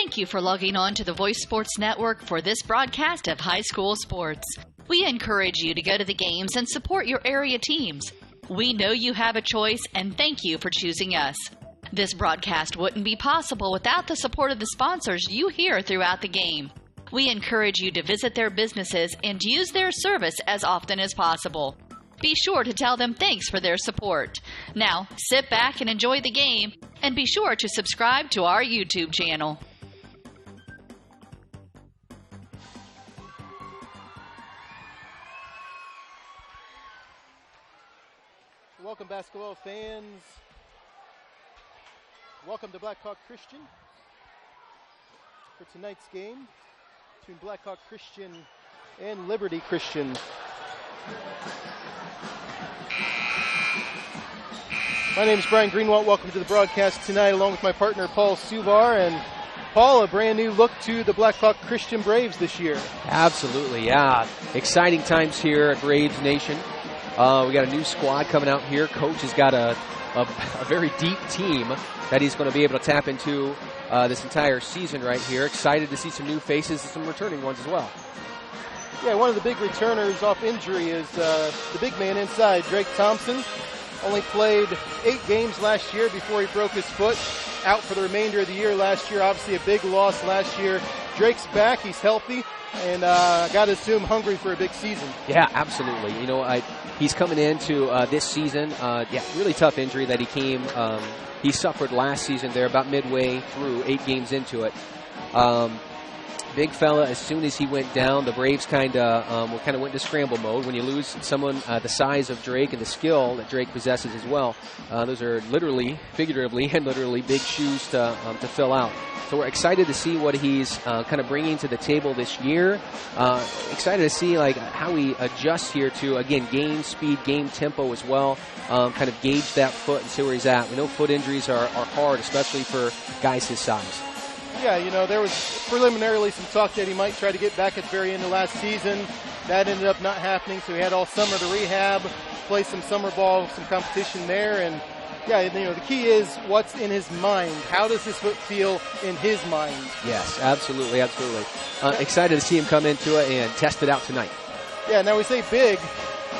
Thank you for logging on to the Voice Sports Network for this broadcast of high school sports. We encourage you to go to the games and support your area teams. We know you have a choice, and thank you for choosing us. This broadcast wouldn't be possible without the support of the sponsors you hear throughout the game. We encourage you to visit their businesses and use their service as often as possible. Be sure to tell them thanks for their support. Now, sit back and enjoy the game, and be sure to subscribe to our YouTube channel. Welcome, basketball fans. Welcome to Blackhawk Christian for tonight's game between Blackhawk Christian and Liberty Christian. My name is Brian Greenwalt. Welcome to the broadcast tonight, along with my partner Paul Suvar. And Paul, a brand new look to the Blackhawk Christian Braves this year. Absolutely, yeah. Exciting times here at Braves Nation. We got a new squad coming out here. Coach has got a very deep team that he's going to be able to tap into this entire season right here. Excited to see some new faces and some returning ones as well. Yeah, one of the big returners off injury is the big man inside, Drake Thompson. Only played 8 games last year before he broke his foot. Out for the remainder of the year last year. Obviously a big loss last year. Drake's back. He's healthy. And got to assume hungry for a big season. Yeah, absolutely. You know, he's coming into this season. Really tough injury that he suffered last season there about midway through, 8 games into it. Big fella, as soon as he went down, the Braves kind of went into scramble mode. When you lose someone the size of Drake and the skill that Drake possesses as well, those are literally, figuratively, and literally big shoes to fill out. So we're excited to see what he's kind of bringing to the table this year. Excited to see how he adjusts here to, again, game speed, game tempo as well. Kind of gauge that foot and see where he's at. We know foot injuries are hard, especially for guys his size. Yeah, you know, there was preliminarily some talk that he might try to get back at the very end of last season. That ended up not happening, so he had all summer to rehab, play some summer ball, some competition there, and yeah, you know, the key is what's in his mind. How does his foot feel in his mind? Yes, absolutely, absolutely. Excited to see him come into it and test it out tonight. Yeah, now we say big.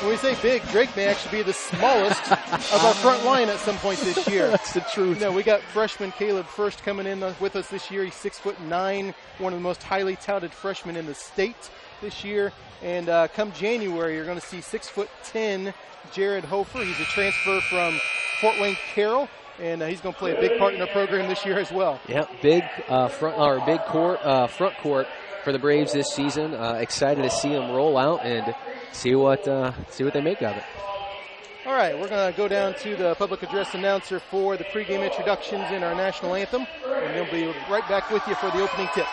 When we say big, Drake may actually be the smallest of our front line at some point this year. That's the truth. You know, we got freshman Caleb First coming in with us this year. He's 6'9", one of the most highly touted freshmen in the state this year. And come January, you're going to see 6'10" Jared Hofer. He's a transfer from Fort Wayne Carroll, and he's going to play a big part in our program this year as well. Yeah, big front court for the Braves this season. Excited to see them roll out and see what they make of it. All right, we're going to go down to the public address announcer for the pregame introductions in our national anthem, and they'll be right back with you for the opening tip.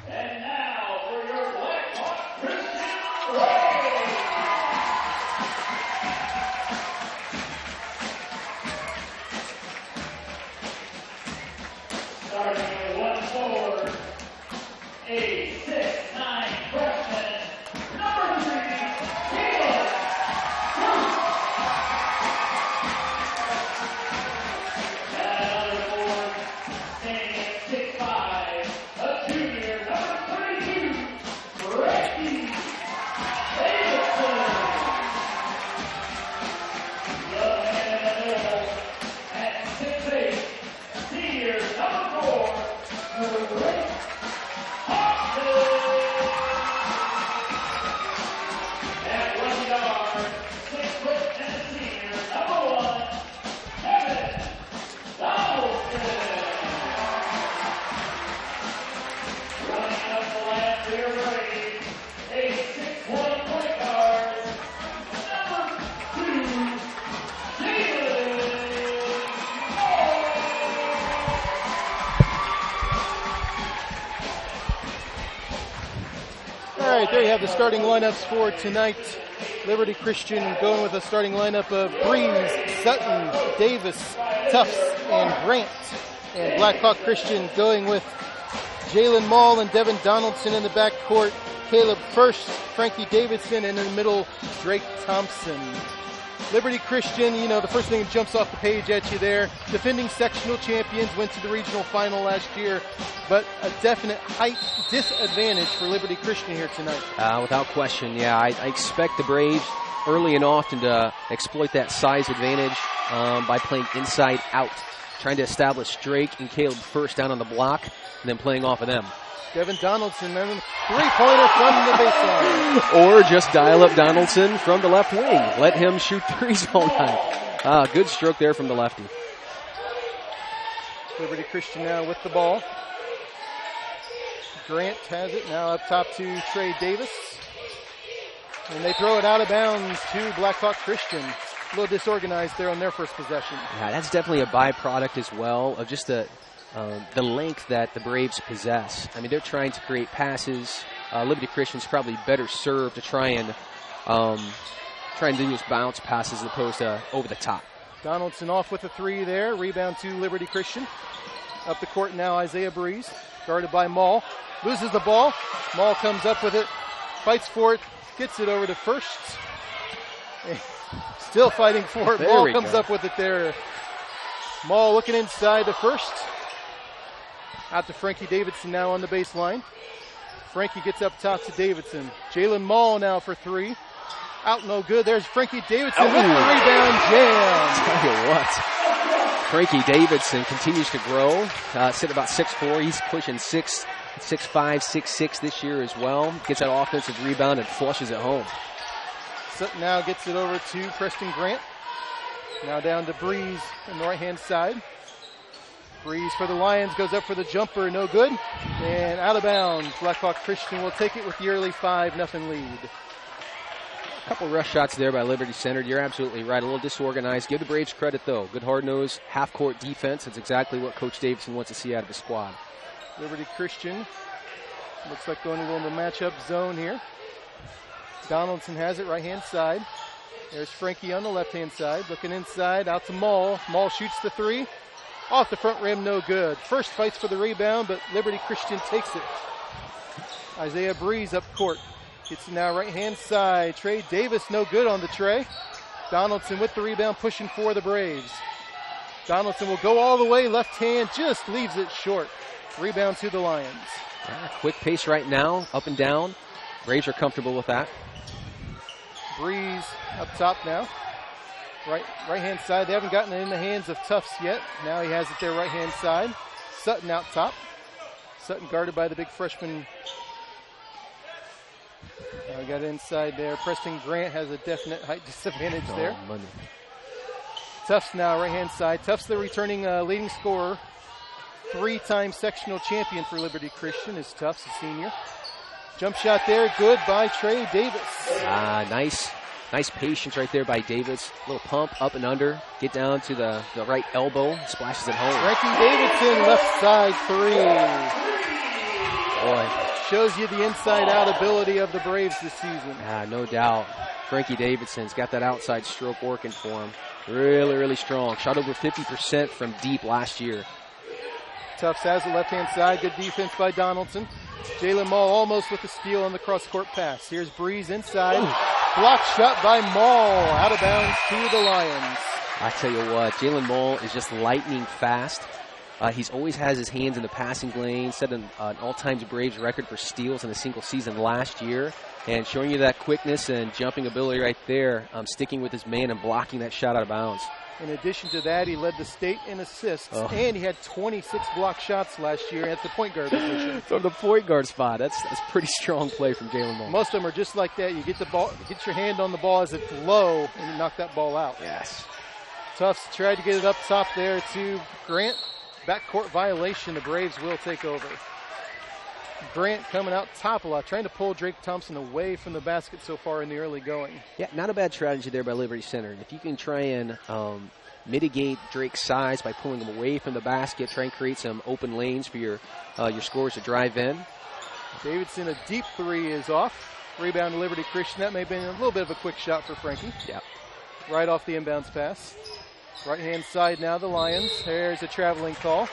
And now for your Blackhawk Christian starting at 1-4, a 6'9" freshman, number 3, Caleb. And another forward, standing at 6'5", a junior, number 32, Frankie Davidson. Young man in the middle at 6'8", senior, number 4, Drake Thompson. At 1 yard, 6 foot and a senior, number 1, Kevin Donaldson. Running up the left rear right, a 6'1" point guard, number 2, Jalen Moore. All right, there you have the starting lineups for tonight. Liberty Christian going with a starting lineup of Breeze, Sutton, Davis, Tufts, and Grant. And Blackhawk Christian going with Jalen Mall and Devin Donaldson in the backcourt, Caleb First, Frankie Davidson, and in the middle, Drake Thompson. Liberty Christian, you know, the first thing that jumps off the page at you there, defending sectional champions, went to the regional final last year, but a definite height disadvantage for Liberty Christian here tonight. Without question, yeah. I expect the Braves early and often to exploit that size advantage by playing inside out, trying to establish Drake and Caleb First down on the block, and then playing off of them. Devin Donaldson, then three-pointer from the baseline. Or just dial up Donaldson from the left wing. Let him shoot threes all night. Good stroke there from the lefty. Liberty Christian now with the ball. Grant has it now up top to Trey Davis. And they throw it out of bounds to Blackhawk Christian. A little disorganized there on their first possession. Yeah, that's definitely a byproduct as well of just the length that the Braves possess. I mean, they're trying to create passes. Liberty Christian's probably better served to try and do those bounce passes as opposed to over the top. Donaldson off with a three there. Rebound to Liberty Christian. Up the court now, Isaiah Breeze, guarded by Mall. Loses the ball. Mall comes up with it, fights for it, gets it over to First. Still fighting for it. Mall comes up with it there. Mall looking inside to First. Out to Frankie Davidson now on the baseline. Frankie gets up top to Davidson. Jalen Mall now for three. Out no good. There's Frankie Davidson with the rebound jam. Tell you what. Frankie Davidson continues to grow. Sitting about 6'4". He's pushing 6'5", 6'6" this year as well. Gets that offensive rebound and flushes it home. Sutton now gets it over to Preston Grant. Now down to Breeze on the right-hand side. Breeze for the Lions goes up for the jumper, no good. And out of bounds. Blackhawk Christian will take it with the early 5-0 lead. A couple rush shots there by Liberty Center. You're absolutely right. A little disorganized. Give the Braves credit, though. Good hard-nosed, half-court defense. That's exactly what Coach Davidson wants to see out of his squad. Liberty Christian looks like going a little in the matchup zone here. Donaldson has it right-hand side. There's Frankie on the left-hand side. Looking inside, out to Mall. Mall shoots the three. Off the front rim, no good. First fights for the rebound, but Liberty Christian takes it. Isaiah Breeze up court. Gets it now right-hand side. Trey Davis, no good on the tray. Donaldson with the rebound, pushing for the Braves. Donaldson will go all the way, left hand, just leaves it short. Rebound to the Lions. Yeah, quick pace right now, up and down. Braves are comfortable with that. Breeze up top now. Right-hand side. They haven't gotten it in the hands of Tufts yet. Now he has it there right-hand side. Sutton out top. Sutton guarded by the big freshman. Now we got it inside there. Preston Grant has a definite height disadvantage there. Money. Tufts now right-hand side. Tufts the returning leading scorer. 3-time sectional champion for Liberty Christian is Tufts, a senior. Jump shot there, good by Trey Davis. Nice patience right there by Davis. Little pump up and under. Get down to the right elbow. Splashes it home. Frankie Davidson, left side three. Boy. Shows you the inside-out ability of the Braves this season. No doubt. Frankie Davidson's got that outside stroke working for him. Really, really strong. Shot over 50% from deep last year. Tufts has the left-hand side. Good defense by Donaldson. Jalen Mall almost with the steal on the cross-court pass. Here's Breeze inside. Blocked shot by Mall. Out of bounds to the Lions. I tell you what, Jalen Mall is just lightning fast. He's always has his hands in the passing lane. Set an all-time Braves record for steals in a single season last year. And showing you that quickness and jumping ability right there. Sticking with his man and blocking that shot out of bounds. In addition to that, he led the state in assists, and he had 26 block shots last year at the point guard position. From the point guard spot, that's pretty strong play from Jalen Mall. Most of them are just like that. You get the ball, get your hand on the ball as it's low, and you knock that ball out. Yes. Tufts tried to get it up top there to Grant. Backcourt violation. The Braves will take over. Grant coming out top a lot, trying to pull Drake Thompson away from the basket so far in the early going. Yeah, not a bad strategy there by Liberty Center. If you can try and mitigate Drake's size by pulling him away from the basket, try and create some open lanes for your scorers to drive in. Davidson, a deep three is off. Rebound to Liberty Christian. That may have been a little bit of a quick shot for Frankie. Yeah. Right off the inbounds pass. Right-hand side now, the Lions. There's a traveling call.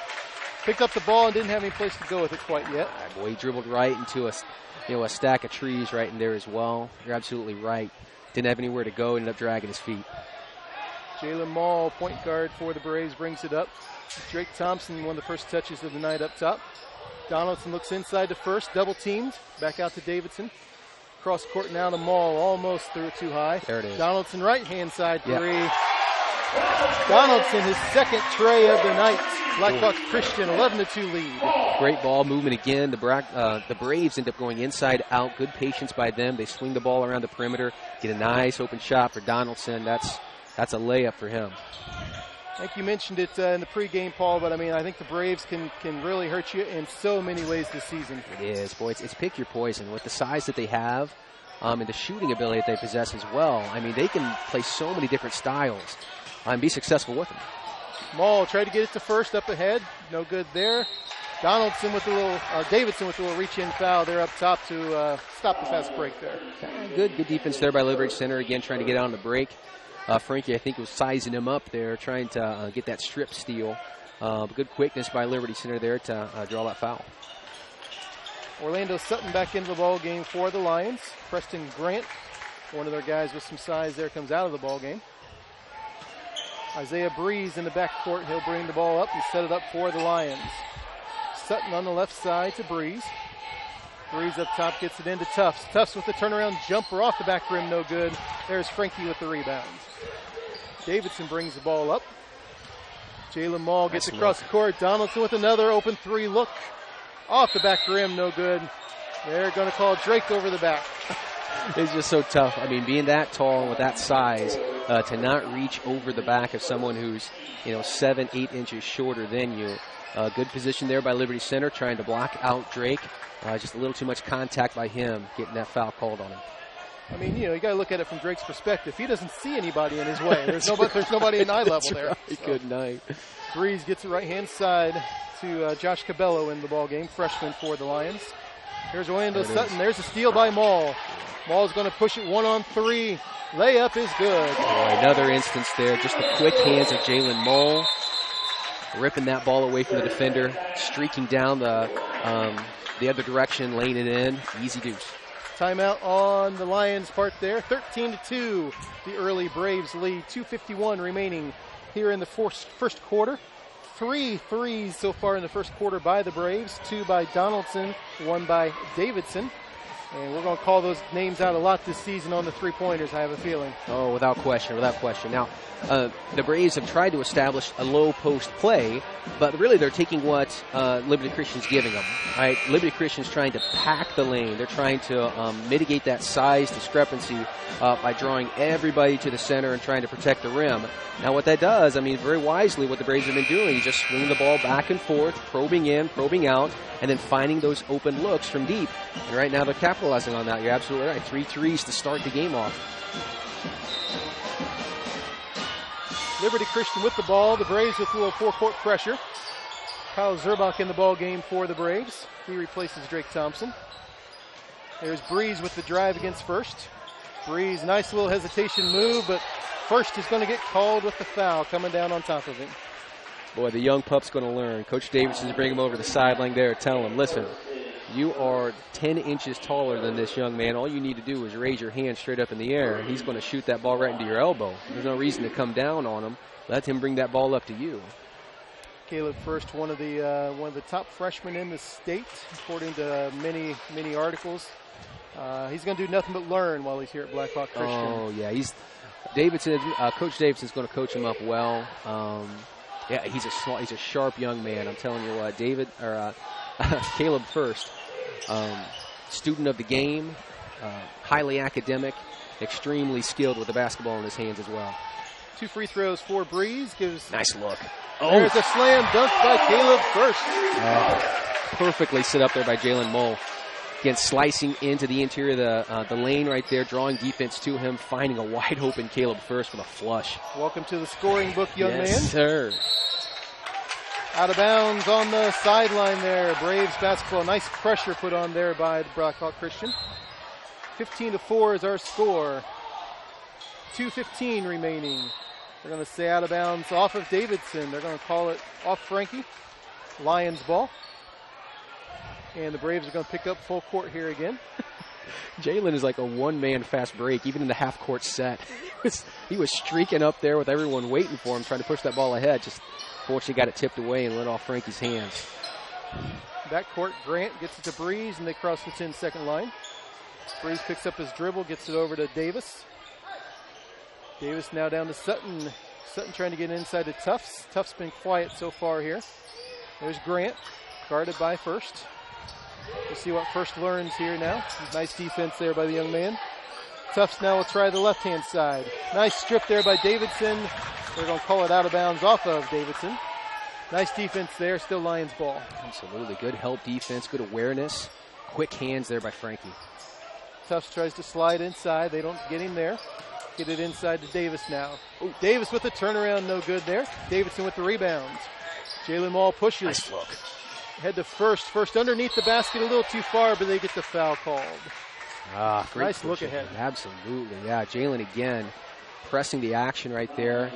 Picked up the ball and didn't have any place to go with it quite yet. Boy, he dribbled right into a stack of trees right in there as well. You're absolutely right. Didn't have anywhere to go, ended up dragging his feet. Jalen Mall, point guard for the Braves, brings it up. Drake Thompson, one of the first touches of the night up top. Donaldson looks inside to first, double teamed. Back out to Davidson. Cross court now to Mall, almost threw it too high. There it is. Donaldson, right-hand side three. Yep. Donaldson, his second tray of the night. Blackhawk Christian, 11-2 lead. Great ball movement again. The Braves end up going inside out. Good patience by them. They swing the ball around the perimeter, get a nice open shot for Donaldson. That's a layup for him. I think you mentioned it in the pregame, Paul, but I think the Braves can really hurt you in so many ways this season. It is, boy. It's pick your poison. With the size that they have and the shooting ability that they possess as well, they can play so many different styles and be successful with them. Mall tried to get it to first, up ahead. No good there. Davidson with a little reach-in foul there up top to stop the fast break there. Good defense there by Liberty Center. Again, trying to get out on the break. Frankie, I think, was sizing him up there, trying to get that strip steal. Good quickness by Liberty Center there to draw that foul. Orlando Sutton back into the ball game for the Lions. Preston Grant, one of their guys with some size there, comes out of the ball game. Isaiah Breeze in the backcourt. He'll bring the ball up and set it up for the Lions. Sutton on the left side to Breeze. Breeze up top gets it into Tufts. Tufts with the turnaround jumper off the back rim, no good. There's Frankie with the rebound. Davidson brings the ball up. Jalen Mall gets across the court. Donaldson with another open three look. Off the back rim, no good. They're going to call Drake over the back. It's just so tough. Being that tall and with that size, to not reach over the back of someone who's, 7-8 inches shorter than you. Good position there by Liberty Center, trying to block out Drake. Just a little too much contact by him, getting that foul called on him. You got to look at it from Drake's perspective. He doesn't see anybody in his way. There's nobody in eye level there. Right. So. Good night. Breeze gets it right-hand side to Josh Cabello in the ball game, freshman for the Lions. Here's Orlando Sutton. There's a steal by Mall. Mall's going to push it 1-on-3. Layup is good. Boy, another instance there. Just the quick hands of Jalen Mall. Ripping that ball away from the defender. Streaking down the other direction, laying it in. Easy deuce. Timeout on the Lions' part there. 13-2, the early Braves lead. 2:51 remaining here in the first quarter. 3 threes so far in the first quarter by the Braves. 2 by Donaldson, 1 by Davidson. And we're going to call those names out a lot this season on the three-pointers, I have a feeling. Oh, without question, without question. Now, the Braves have tried to establish a low post play, but really they're taking what Liberty Christian's giving them. Right? Liberty Christian's trying to pack the lane. They're trying to mitigate that size discrepancy by drawing everybody to the center and trying to protect the rim. Now, what that does, I mean, very wisely, what the Braves have been doing is just swinging the ball back and forth, probing in, probing out, and then finding those open looks from deep. And right now they're capitalizing on that. You're absolutely right. 3 threes to start the game off. Liberty Christian with the ball. The Braves with a little four-court pressure. Kyle Zerbach in the ball game for the Braves. He replaces Drake Thompson. There's Breeze with the drive against First. Breeze, nice little hesitation move, but First is going to get called with the foul coming down on top of him. Boy, the young pup's going to learn. Coach Davidson's bringing him over to the sideline there, telling him, listen, you are 10 inches taller than this young man. All you need to do is raise your hand straight up in the air, and he's going to shoot that ball right into your elbow. There's no reason to come down on him. Let him bring that ball up to you. Caleb First, one of the top freshmen in the state, according to many articles. He's going to do nothing but learn while he's here at Blackhawk Christian. Oh yeah, Coach Davidson's going to coach him up well. Yeah, he's a sharp young man. I'm telling you what, Caleb First, student of the game, highly academic, extremely skilled with the basketball in his hands as well. 2 free throws for Breeze. Nice look. There's a slam dunk by Caleb First. Perfectly set up there by Jalen Moll. Again, slicing into the interior of the lane right there, drawing defense to him, finding a wide open Caleb First with a flush. Welcome to the scoring book, young man. Yes, sir. Out of bounds on the sideline there. Braves basketball. Nice pressure put on there by the Blackhawk Christian. 15-4 is our score. 2:15 remaining. They're going to say out of bounds off of Davidson. They're going to call it off Frankie. Lions ball. And the Braves are going to pick up full court here again. Jalen is like a one-man fast break, even in the half-court set. He was streaking up there with everyone waiting for him, trying to push that ball ahead. Just fortunately got it tipped away and went off Frankie's hands. Backcourt, Grant gets it to Breeze, and they cross the 10-second line. Breeze picks up his dribble, gets it over to Davis. Davis now down to Sutton. Sutton trying to get inside to Tufts. Tufts been quiet so far here. There's Grant, guarded by First. We'll see what First learns here now. Nice defense there by the young man. Tufts now will try the left-hand side. Nice strip there by Davidson. They're going to call it out of bounds off of Davidson. Nice defense there, still Lions ball. Absolutely, good help defense, good awareness. Quick hands there by Frankie. Tufts tries to slide inside. They don't get him there. Get it inside to Davis now. Ooh, Davis with the turnaround, no good there. Davidson with the rebound. Jalen Moll pushes. Nice look. Head to First. First underneath the basket a little too far, but they get the foul called. Great nice look ahead. Absolutely, yeah. Jalen again pressing the action right there.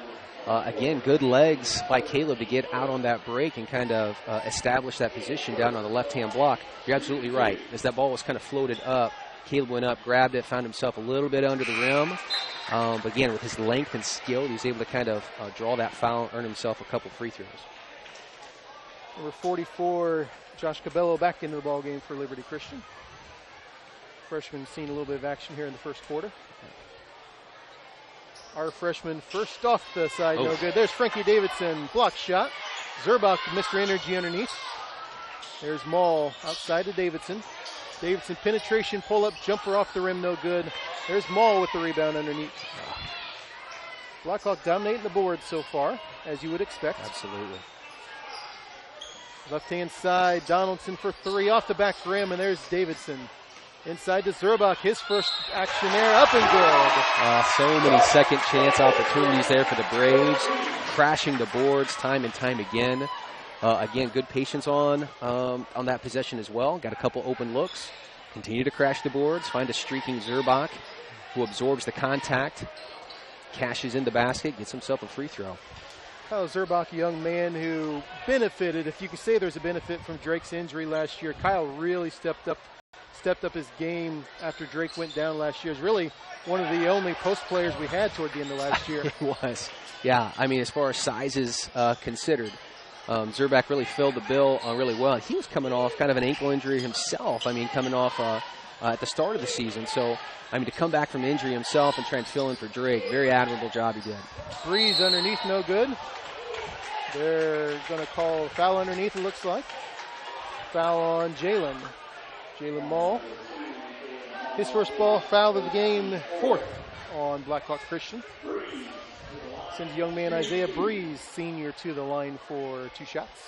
Again, good legs by Caleb to get out on that break and kind of establish that position down on the left-hand block. You're absolutely right. As that ball was kind of floated up, Caleb went up, grabbed it, found himself a little bit under the rim. But again, with his length and skill, he was able to kind of draw that foul, earn himself a couple free throws. Number 44, Josh Cabello back into the ball game for Liberty Christian. Freshman seen a little bit of action here in the first quarter. Our freshman First off the side, no good. There's Frankie Davidson, block shot. Zerbach, Mr. Energy underneath. There's Moll outside to Davidson. Davidson penetration, pull-up, jumper off the rim, no good. There's Moll with the rebound underneath. Blackhawk dominating the board so far, as you would expect. Absolutely. Left-hand side, Donaldson for 3 off the back rim, and there's Davidson. Inside to Zerbach, his first action there, up and good. So many second chance opportunities there for the Braves, crashing the boards time and time again. Again, good patience on that possession as well. Got a couple open looks. Continue to crash the boards. Find a streaking Zerbach who absorbs the contact, cashes in the basket, gets himself a free throw. Kyle Zerbach, a young man who benefited, if you could say there's a benefit from Drake's injury last year. Kyle really stepped stepped up his game after Drake went down last year. Is really one of the only post players we had toward the end of last year. It was. Yeah, I mean, as far as sizes considered, Zerback really filled the bill really well. He was coming off kind of an ankle injury himself. I mean, coming off at the start of the season. So, I mean, to come back from injury himself and try and fill in for Drake, very admirable job he did. Breeze underneath, no good. They're going to call a foul underneath, it looks like. Foul on Jalen. Jalen Mall. His first ball foul of the game, 4th on Blackhawk Christian. Sends young man Isaiah Breeze, senior, to the line for 2 shots.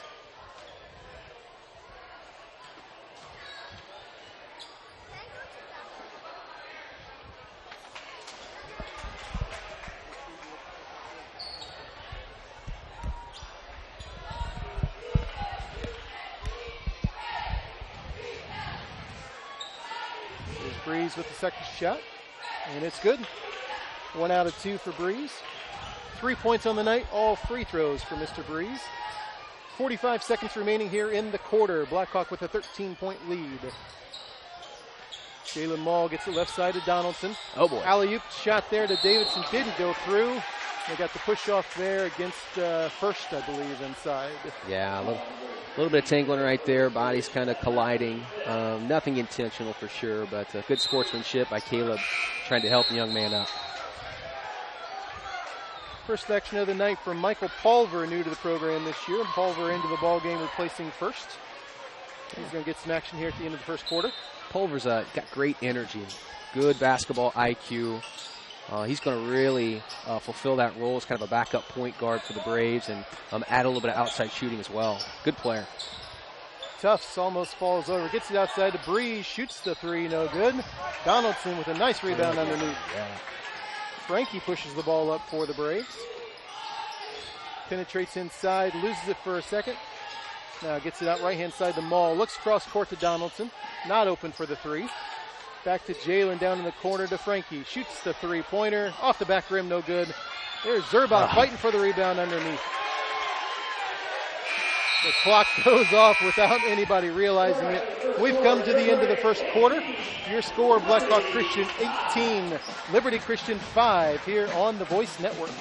Breeze with the second shot, and it's good. 1 out of 2 for Breeze. 3 points on the night, all free throws for Mr. Breeze. 45 seconds remaining here in the quarter. Blackhawk with a 13-point lead. Jalen Mall gets it left side to Donaldson. Oh boy. Alley-oop shot there to Davidson, didn't go through. They got the push off there against First, I believe, inside. Yeah, a little bit of tangling right there. Bodies kind of colliding. Nothing intentional for sure, but good sportsmanship by Caleb trying to help the young man out. First action of the night from Michael Pulver, new to the program this year. Pulver into the ball game replacing First. He's going to get some action here at the end of the first quarter. Pulver's got great energy, good basketball IQ. He's going to really fulfill that role as kind of a backup point guard for the Braves and add a little bit of outside shooting as well. Good player. Tufts almost falls over, gets it outside to Breeze, shoots the 3, no good. Donaldson with a nice rebound underneath. Yeah. Frankie pushes the ball up for the Braves. Penetrates inside, loses it for a second. Now gets it out right-hand side to Mall. Looks cross court to Donaldson. Not open for the 3. Back to Jalen down in the corner to Frankie. Shoots the 3-pointer. Off the back rim, no good. There's Zerbach fighting for the rebound underneath. The clock goes off without anybody realizing it. We've come to the end of the first quarter. Your score, Blackhawk Christian 18, Liberty Christian 5 here on the Voice Network.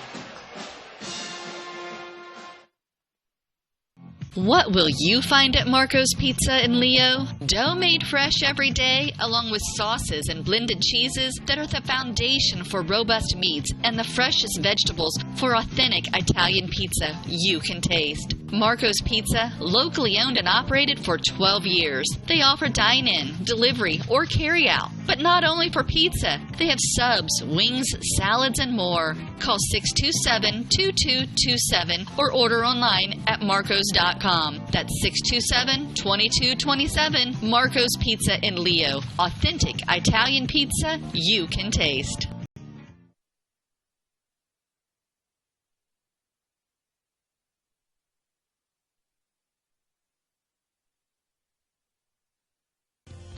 What will you find at Marco's Pizza in Leo? Dough made fresh every day, along with sauces and blended cheeses that are the foundation for robust meats and the freshest vegetables for authentic Italian pizza you can taste. Marco's Pizza, locally owned and operated for 12 years. They offer dine-in, delivery, or carry-out. But not only for pizza, they have subs, wings, salads, and more. Call 627-2227 or order online at marcos.com. That's 627-2227. Marco's Pizza in Leo. Authentic Italian pizza you can taste.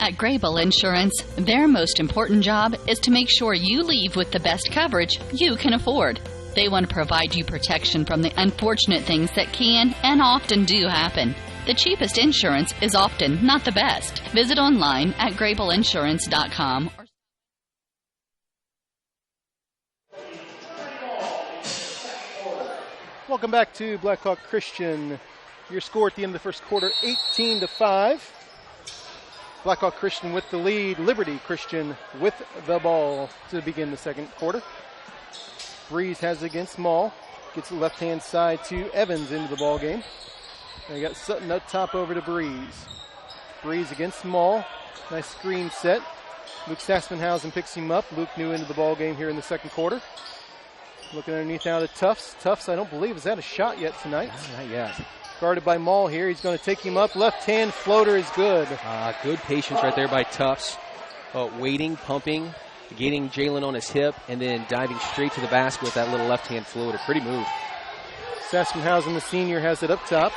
At Grable Insurance, their most important job is to make sure you leave with the best coverage you can afford. They want to provide you protection from the unfortunate things that can and often do happen. The cheapest insurance is often not the best. Visit online at grableinsurance.com. Welcome back to Blackhawk Christian. Your score at the end of the first quarter, 18-5. Blackhawk Christian with the lead. Liberty Christian with the ball to begin the second quarter. Breeze has it against Mall. Gets the left-hand side to Evans into the ball game. They got Sutton up top over to Breeze. Breeze against Mall. Nice screen set. Luke Saspenhausen picks him up. Luke new into the ball game here in the second quarter. Looking underneath now to Tufts. Tufts, I don't believe, has had a shot yet tonight. Not yet. Guarded by Mall here. He's going to take him up. Left-hand floater is good. Good patience right there by Tufts. Waiting, pumping, getting Jalen on his hip, and then diving straight to the basket with that little left-hand floater. Pretty move. Saspenhausen, the senior, has it up top.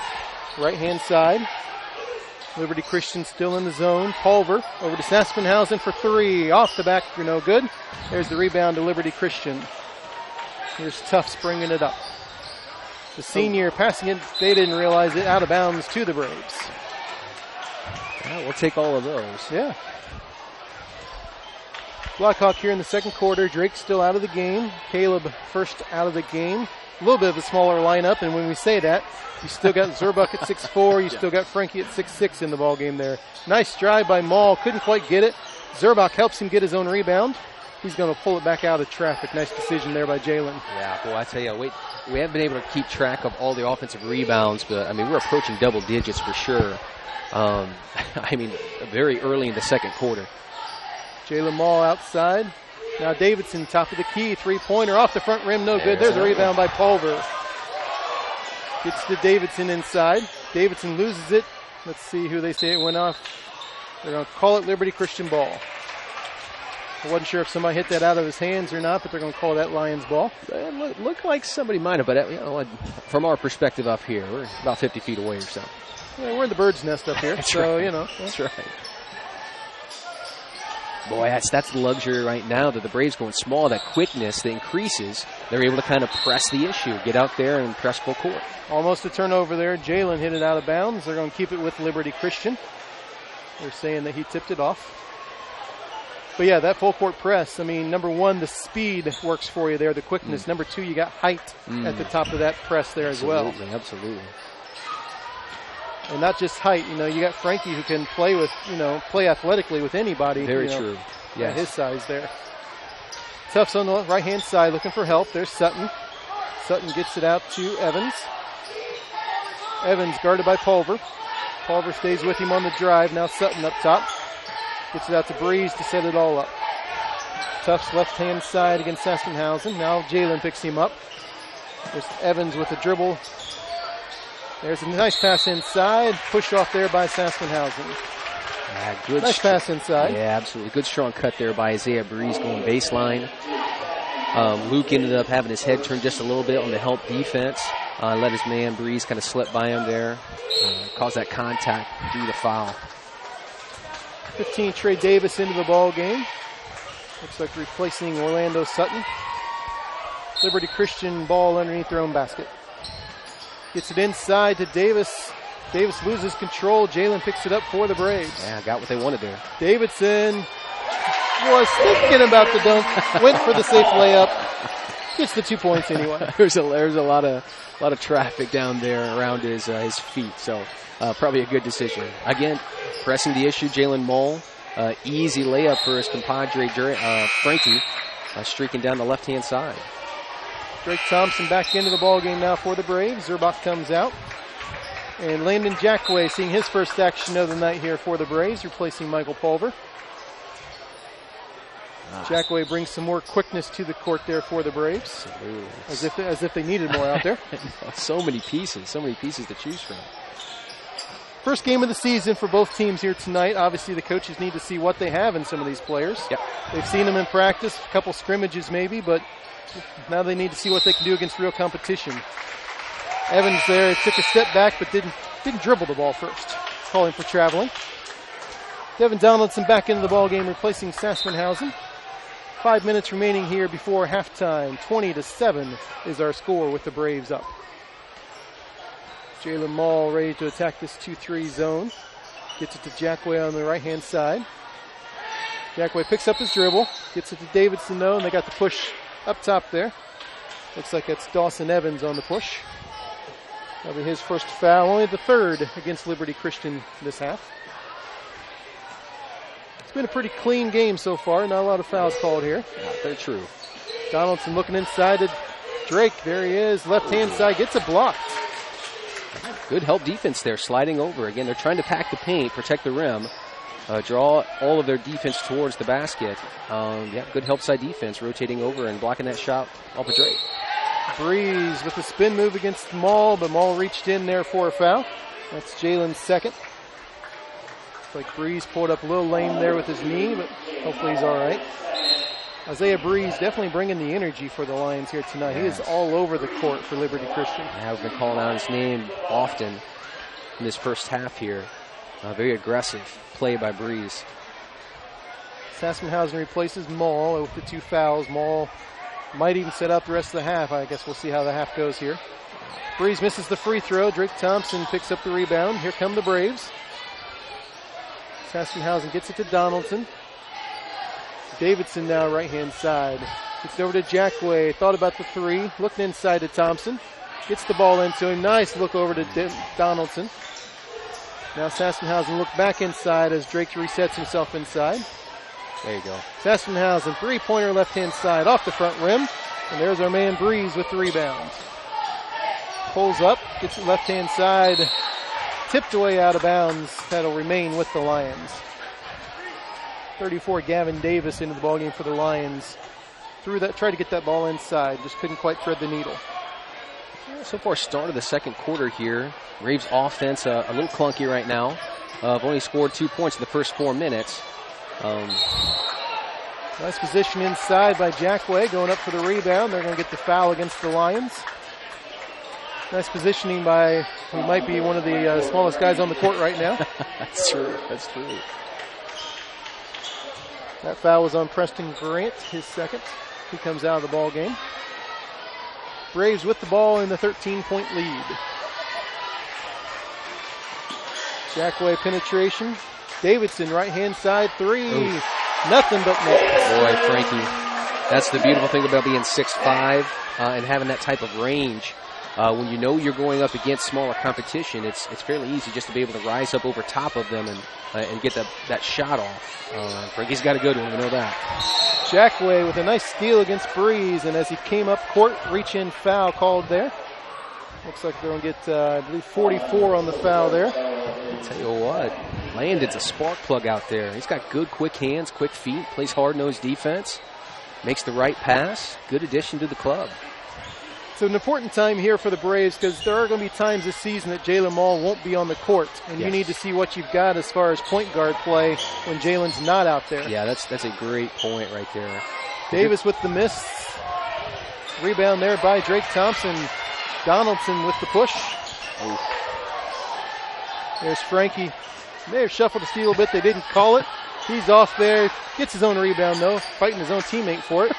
Right-hand side. Liberty Christian still in the zone. Pulver over to Saspenhausen for 3. Off the back for no good. There's the rebound to Liberty Christian. Here's Tufts bringing it up. The senior passing it, they didn't realize it, out of bounds to the Braves. Yeah, we'll take all of those. Yeah. Blackhawk here in the second quarter. Drake still out of the game. Caleb first out of the game. A little bit of a smaller lineup, and when we say that, you still got Zerbuck at 6'4", you still got Frankie at 6'6" in the ball game there. Nice drive by Maul, couldn't quite get it. Zerbuck helps him get his own rebound. He's going to pull it back out of traffic. Nice decision there by Jalen. Yeah, boy, I tell you, we haven't been able to keep track of all the offensive rebounds, but, I mean, we're approaching double digits for sure. I mean, very early in the second quarter. Jalen Maul outside. Now Davidson, top of the key, three-pointer off the front rim, no good. There's a rebound by Pulver. Gets to Davidson inside. Davidson loses it. Let's see who they say it went off. They're going to call it Liberty Christian ball. I wasn't sure if somebody hit that out of his hands or not, but they're going to call that Lions ball. It looked like somebody might have, but from our perspective up here, we're about 50 feet away or so. Yeah, we're in the bird's nest up here, so, right. That's right. Boy, that's the luxury right now that the Braves going small, that quickness, the increases. They're able to kind of press the issue, get out there and press full court. Almost a turnover there. Jalen hit it out of bounds. They're going to keep it with Liberty Christian. They're saying that he tipped it off. But, yeah, that full court press, I mean, number one, the speed works for you there, the quickness. Number two, you got height at the top of that press there as well. Absolutely. And not just height, you got Frankie who can play with, play athletically with anybody. Very true. Yes. At his size there. Tufts on the right-hand side looking for help. There's Sutton. Sutton gets it out to Evans. Evans guarded by Pulver. Pulver stays with him on the drive. Now Sutton up top. Gets it out to Breeze to set it all up. Tufts left-hand side against Sassenhausen. Now Jalen picks him up. There's Evans with a dribble. There's a nice pass inside. Pushed off there by Sassenhausen. Good nice pass inside. Yeah, absolutely. Good strong cut there by Isaiah Breeze going baseline. Luke ended up having his head turned just a little bit on the help defense. Let his man Breeze kind of slip by him there. Caused that contact, drew the foul. 15, Trey Davis into the ball game. Looks like replacing Orlando Sutton. Liberty Christian ball underneath their own basket. Gets it inside to Davis. Davis loses control. Jalen picks it up for the Braves. Yeah, got what they wanted there. Davidson was thinking about the dunk. Went for the safe layup. Gets the 2 points anyway. There's a lot of traffic down there around his feet. So probably a good decision. Again, pressing the issue. Jalen Mull, easy layup for his compadre Frankie, streaking down the left-hand side. Drake Thompson back into the ball game now for the Braves. Zerbuck comes out. And Landon Jackway seeing his first action of the night here for the Braves, replacing Michael Pulver. Nice. Jackway brings some more quickness to the court there for the Braves. Absolutely. As if they needed more out there. So many pieces to choose from. First game of the season for both teams here tonight. Obviously, the coaches need to see what they have in some of these players. Yep. They've seen them in practice, a couple scrimmages maybe, but now they need to see what they can do against real competition. Evans there took a step back but didn't dribble the ball first. Calling for traveling. Devin Donaldson back into the ball game replacing Sassenhausen. 5 minutes remaining here before halftime. 20-7 is our score with the Braves up. Jalen Mall ready to attack this 2-3 zone. Gets it to Jackway on the right-hand side. Jackway picks up his dribble. Gets it to Davidson though, and they got the push up top there. Looks like that's Dawson Evans on the push. That'll be his first foul, only the third against Liberty Christian this half. It's been a pretty clean game so far, not a lot of fouls called here. Yeah, very true. Donaldson looking inside to Drake, there he is, left-hand side, gets it blocked. Good help defense there, sliding over. Again, they're trying to pack the paint, protect the rim, draw all of their defense towards the basket. Good help side defense, rotating over and blocking that shot off of Drake. Breeze with the spin move against Maul, but Maul reached in there for a foul. That's Jalen's second. Looks like Breeze pulled up a little lame there with his knee, but hopefully he's all right. Isaiah Breeze definitely bringing the energy for the Lions here tonight. Yes. He is all over the court for Liberty Christian. Yeah, we've been calling out his name often in this first half here. Very aggressive play by Breeze. Sassenhausen replaces Maul with the 2 fouls. Maul might even set up the rest of the half. I guess we'll see how the half goes here. Breeze misses the free throw. Drake Thompson picks up the rebound. Here come the Braves. Sassenhausen gets it to Donaldson. Davidson now right-hand side. Gets over to Jackway. Thought about the three. Looking inside to Thompson. Gets the ball into him. Nice look over to Donaldson. Now Sassenhausen look back inside as Drake resets himself inside. There you go. Sassenhausen, three-pointer left-hand side off the front rim. And there's our man Breeze with the rebounds. Pulls up, gets it left-hand side. Tipped away out of bounds. That'll remain with the Lions. 34, Gavin Davis into the ballgame for the Lions. Threw that, tried to get that ball inside, just couldn't quite thread the needle. So far, start of the second quarter here. Braves offense a little clunky right now. Have only scored 2 points in the first 4 minutes. Nice position inside by Jackway, going up for the rebound. They're going to get the foul against the Lions. Nice positioning by who might be one of the smallest guys on the court right now. That's true. That's true. That foul was on Preston Grant, his second. He comes out of the ball game. Braves with the ball in the 13-point lead. Jackway penetration. Davidson right-hand side three. Ooh. Nothing but net. Boy, Frankie, that's the beautiful thing about being 6'5" and having that type of range. When you know you're going up against smaller competition, it's fairly easy just to be able to rise up over top of them and get that shot off. Frankie's got a good one, we know that. Jackway with a nice steal against Breeze, and as he came up court, reach-in foul called there. Looks like they're going to get, I believe, 44 on the foul there. I'll tell you what, Landon's a spark plug out there. He's got good, quick hands, quick feet, plays hard-nosed defense, makes the right pass. Good addition to the club. It's an important time here for the Braves because there are going to be times this season that Jalen Mall won't be on the court, and you need to see what you've got as far as point guard play when Jalen's not out there. Yeah, that's a great point right there. Davis with the miss. Rebound there by Drake Thompson. Donaldson with the push. Oof. There's Frankie. May have shuffled the steal a bit. They didn't call it. He's off there. Gets his own rebound, though. Fighting his own teammate for it.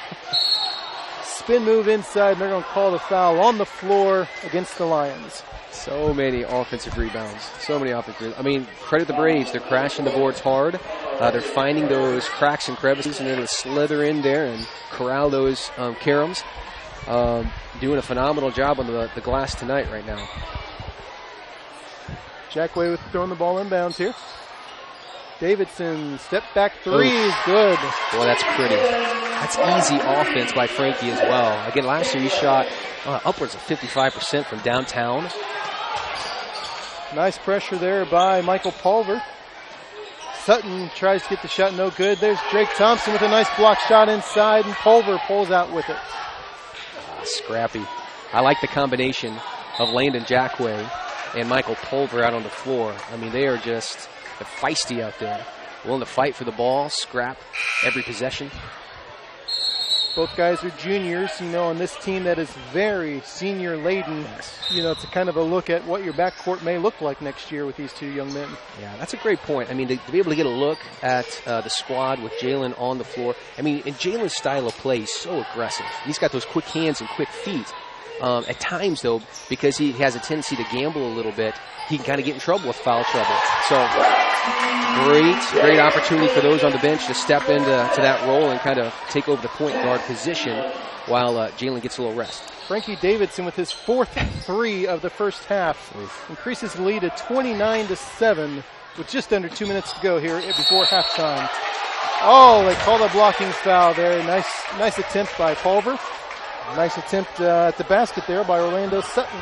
Spin move inside, and they're going to call the foul on the floor against the Lions. So many offensive rebounds. So many offensive. I mean, credit the Braves. They're crashing the boards hard. They're finding those cracks and crevices, and they're going to slither in there and corral those caroms. Doing a phenomenal job on the glass tonight right now. Jackway with throwing the ball inbounds here. Davidson, step back three is good. Boy, that's pretty. That's easy offense by Frankie as well. Again, last year he shot upwards of 55% from downtown. Nice pressure there by Michael Pulver. Sutton tries to get the shot, no good. There's Drake Thompson with a nice block shot inside, and Pulver pulls out with it. Scrappy. I like the combination of Landon Jackway and Michael Pulver out on the floor. I mean, they're feisty out there. Willing to fight for the ball, scrap every possession. Both guys are juniors, on this team that is very senior laden. Yes. It's a kind of a look at what your backcourt may look like next year with these two young men. Yeah, that's a great point. I mean, to be able to get a look at the squad with Jalen on the floor. I mean, and Jalen's style of play is so aggressive. He's got those quick hands and quick feet. At times, though, because he has a tendency to gamble a little bit, he can kind of get in trouble with foul trouble. So, great opportunity for those on the bench to step into that role and kind of take over the point guard position while Jalen gets a little rest. Frankie Davidson with his fourth three of the first half increases the lead to 29-7 with just under 2 minutes to go here before halftime. Oh, they called a blocking foul there. Nice attempt by Pulver. Nice attempt at the basket there by Orlando Sutton.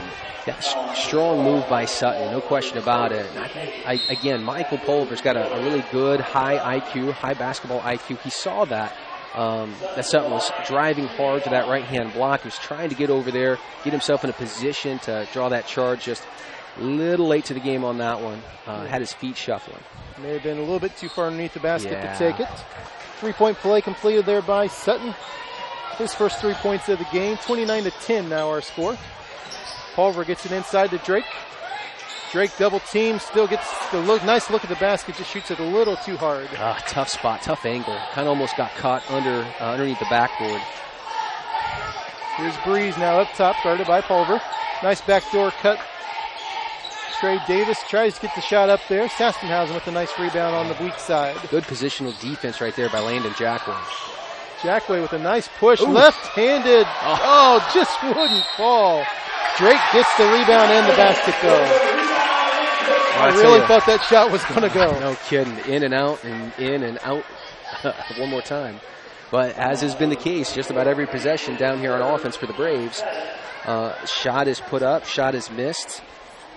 Yeah, strong move by Sutton, no question about it. Again, Michael Pulver's got a really good high IQ, high basketball IQ. He saw that Sutton was driving hard to that right-hand block. He was trying to get over there, get himself in a position to draw that charge. Just a little late to the game on that one. Had his feet shuffling. May have been a little bit too far underneath the basket to take it. 3-point play completed there by Sutton. His first 3 points of the game. 29-10 now our score. Pulver gets it inside to Drake. Drake double team, still gets the nice look at the basket, just shoots it a little too hard. Tough spot, tough angle. Kind of almost got caught underneath the backboard. Here's Breeze now up top, guarded by Pulver. Nice backdoor cut Trey Davis tries to get the shot up there. Saspenhausen with a nice rebound on the weak side. Good positional defense right there by Landon Jackway. Jackway with a nice push, left-handed. Oh, just wouldn't fall. Drake gets the rebound and the basket, though. I really thought that shot was going to go. No kidding. In and out and in and out one more time. But as has been the case, just about every possession down here on offense for the Braves, shot is put up, shot is missed,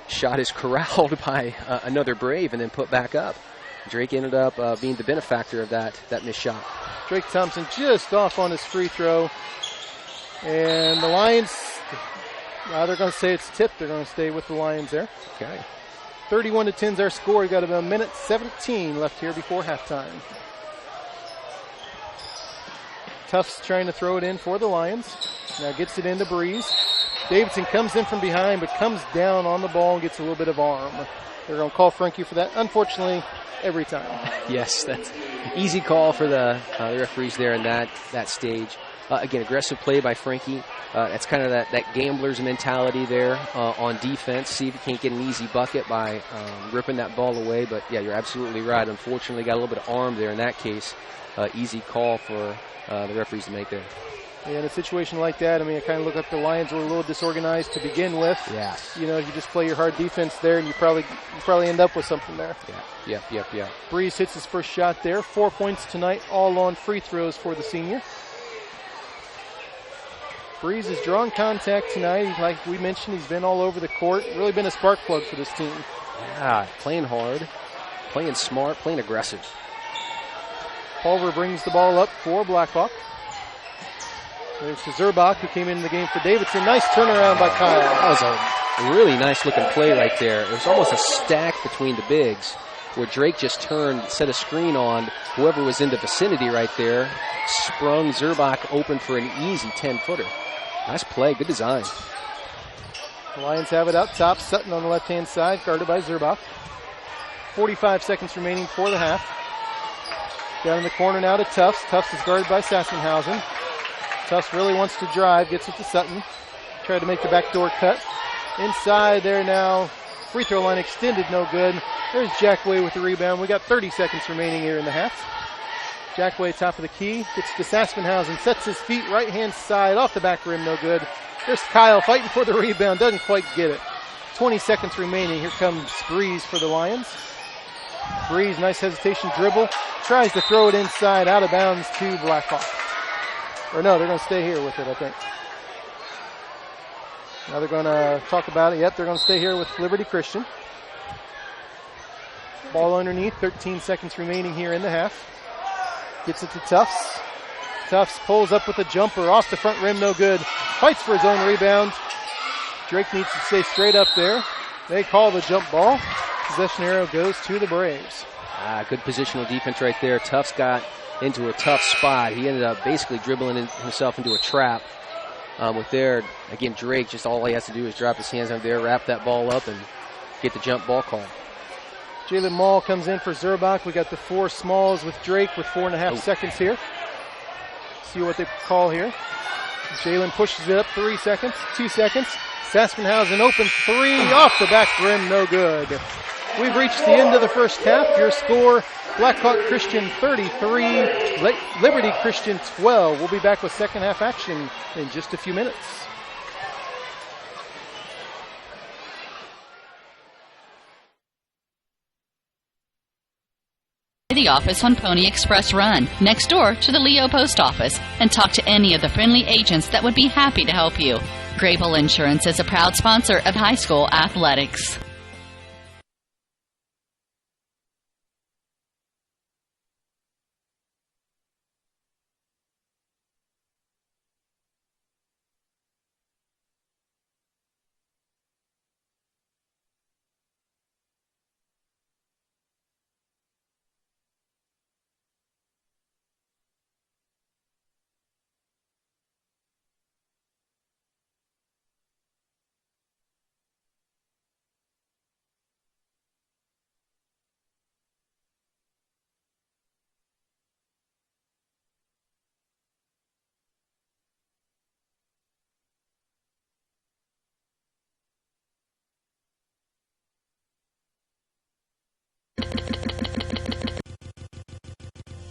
shot is corralled by another Brave and then put back up. Drake ended up being the benefactor of that missed shot. Drake Thompson just off on his free throw. And the Lions, they're going to say it's tipped. They're going to stay with the Lions there. Okay. 31-10 is our score. We've got about a minute 17 left here before halftime. Tufts trying to throw it in for the Lions. Now gets it into Breeze. Davidson comes in from behind, but comes down on the ball and gets a little bit of arm. They're going to call Frankie for that, unfortunately, every time. Yes, that's easy call for the referees there in that stage. Again, aggressive play by Frankie. That's kind of that gambler's mentality there on defense. See if you can't get an easy bucket by ripping that ball away. But, yeah, you're absolutely right. Unfortunately, got a little bit of arm there in that case. Easy call for the referees to make there. Yeah, in a situation like that, I mean, I kind of look like the Lions were a little disorganized to begin with. Yeah. You know, you just play your hard defense there, and you probably end up with something there. Yeah. Breeze hits his first shot there. 4 points tonight, all on free throws for the senior. Breeze has drawn contact tonight. Like we mentioned, he's been all over the court. Really been a spark plug for this team. Yeah, playing hard, playing smart, playing aggressive. Pulver brings the ball up for Blackhawk. There's to Zerbach, who came in the game for Davidson. Nice turnaround by Kyle. That was a really nice looking play right there. It was almost a stack between the bigs where Drake just turned, set a screen on whoever was in the vicinity right there, sprung Zerbach open for an easy 10-footer. Nice play, good design. The Lions have it up top. Sutton on the left-hand side, guarded by Zerbach. 45 seconds remaining for the half. Down in the corner now to Tufts. Tufts is guarded by Sassenhausen. Tufts really wants to drive, gets it to Sutton. Tried to make the backdoor cut. Inside there now. Free throw line extended, no good. There's Jackway with the rebound. We got 30 seconds remaining here in the half. Jackway top of the key. Gets to Saspenhausen. Sets his feet right-hand side off the back rim, no good. There's Kyle fighting for the rebound. Doesn't quite get it. 20 seconds remaining. Here comes Breeze for the Lions. Breeze, nice hesitation dribble. Tries to throw it inside, out of bounds to Blackhawk. Or no, they're going to stay here with it, I think. Now they're going to talk about it. Yep, they're going to stay here with Liberty Christian. Ball underneath, 13 seconds remaining here in the half. Gets it to Tufts. Tufts pulls up with a jumper off the front rim, no good. Fights for his own rebound. Drake needs to stay straight up there. They call the jump ball. Possession arrow goes to the Braves. Good positional defense right there. Tufts got into a tough spot. He ended up basically dribbling himself into a trap. With there, again, Drake, just all he has to do is drop his hands out there, wrap that ball up, and get the jump ball call. Jalen Mall comes in for Zerbach. We got the four smalls with Drake with 4.5 seconds here. See what they call here. Jalen pushes it up 3 seconds, 2 seconds. Saspenhausen open three off the back rim, no good. We've reached the end of the first half. Your score, Blackhawk Christian 33, Liberty Christian 12. We'll be back with second half action in just a few minutes. The office on Pony Express Run, next door to the Leo Post Office, and talk to any of the friendly agents that would be happy to help you. Grable Insurance is a proud sponsor of high school athletics.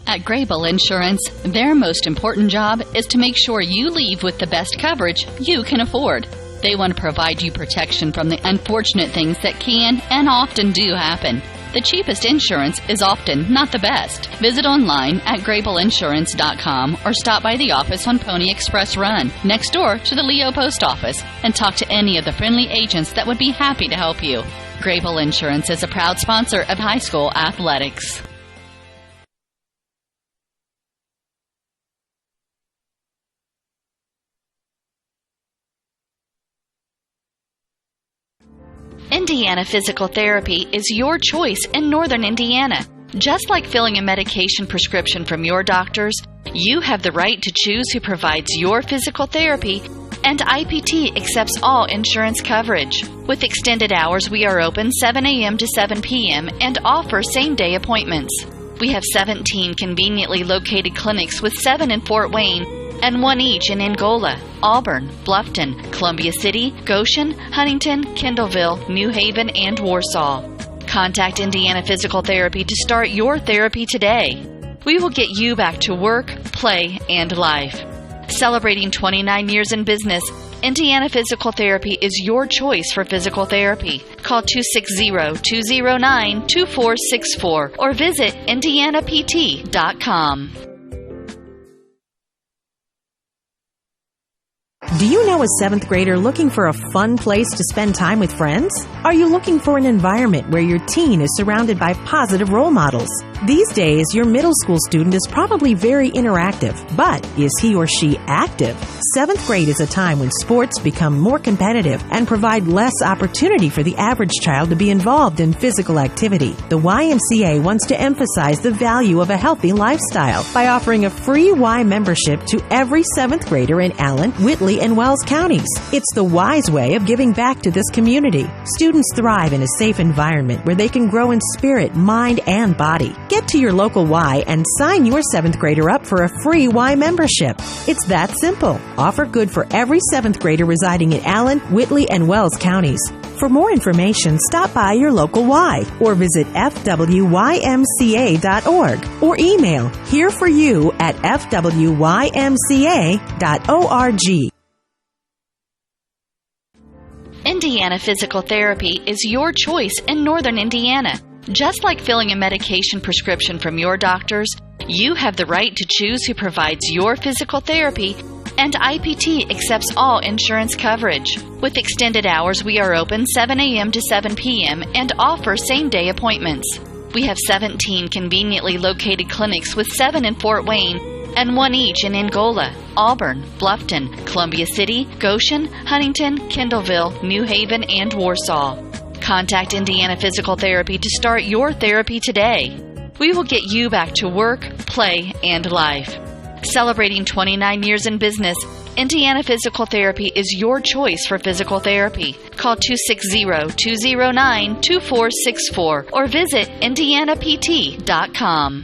At Grable Insurance, their most important job is to make sure you leave with the best coverage you can afford. They want to provide you protection from the unfortunate things that can and often do happen. The cheapest insurance is often not the best. Visit online at grableinsurance.com or stop by the office on Pony Express Run, next door to the Leo Post Office, and talk to any of the friendly agents that would be happy to help you. Grable Insurance is a proud sponsor of high school athletics. Indiana Physical Therapy is your choice in Northern Indiana. Just like filling a medication prescription from your doctors, you have the right to choose who provides your physical therapy, and IPT accepts all insurance coverage. With extended hours, we are open 7 a.m. to 7 p.m. and offer same-day appointments. We have 17 conveniently located clinics with 7 in Fort Wayne and 1 each in Angola, Auburn, Bluffton, Columbia City, Goshen, Huntington, Kendallville, New Haven, and Warsaw. Contact Indiana Physical Therapy to start your therapy today. We will get you back to work, play, and life. Celebrating 29 years in business, Indiana Physical Therapy is your choice for physical therapy. Call 260-209-2464 or visit indianapt.com. Do you know a 7th grader looking for a fun place to spend time with friends? Are you looking for an environment where your teen is surrounded by positive role models? These days, your middle school student is probably very interactive, but is he or she active? 7th grade is a time when sports become more competitive and provide less opportunity for the average child to be involved in physical activity. The YMCA wants to emphasize the value of a healthy lifestyle by offering a free Y membership to every 7th grader in Allen, Whitley, and Wells counties. It's the wise way of giving back to this community. Students thrive in a safe environment where they can grow in spirit, mind, and body. Get to your local Y and sign your 7th grader up for a free Y membership. It's that simple. Offer good for every 7th grader residing in Allen, Whitley, and Wells counties. For more information, stop by your local Y or visit fwymca.org or email hereforyou@fwymca.org. Indiana Physical Therapy is your choice in Northern Indiana. Just like filling a medication prescription from your doctors, you have the right to choose who provides your physical therapy, and IPT accepts all insurance coverage. With extended hours, we are open 7 a.m. to 7 p.m. and offer same-day appointments. We have 17 conveniently located clinics with 7 in Fort Wayne and 1 each in Angola, Auburn, Bluffton, Columbia City, Goshen, Huntington, Kendallville, New Haven, and Warsaw. Contact Indiana Physical Therapy to start your therapy today. We will get you back to work, play, and life. Celebrating 29 years in business, Indiana Physical Therapy is your choice for physical therapy. Call 260-209-2464 or visit indianapt.com.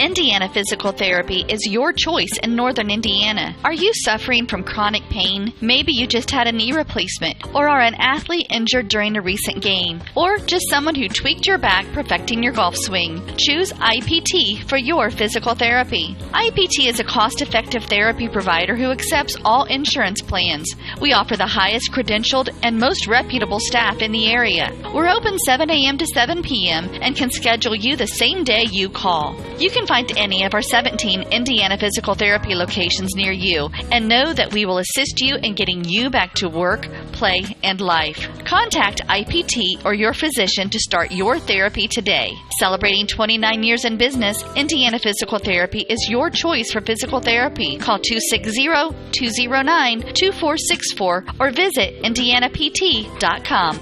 Indiana Physical Therapy is your choice in Northern Indiana. Are you suffering from chronic pain? Maybe you just had a knee replacement, or are an athlete injured during a recent game, or just someone who tweaked your back perfecting your golf swing. Choose IPT for your physical therapy. IPT is a cost-effective therapy provider who accepts all insurance plans. We offer the highest credentialed and most reputable staff in the area. We're open 7 a.m. to 7 p.m. and can schedule you the same day you call. You can find any of our 17 Indiana Physical Therapy locations near you and know that we will assist you in getting you back to work, play, and life. Contact IPT or your physician to start your therapy today. Celebrating 29 years in business, Indiana Physical Therapy is your choice for physical therapy. Call 260-209-2464 or visit indianapt.com.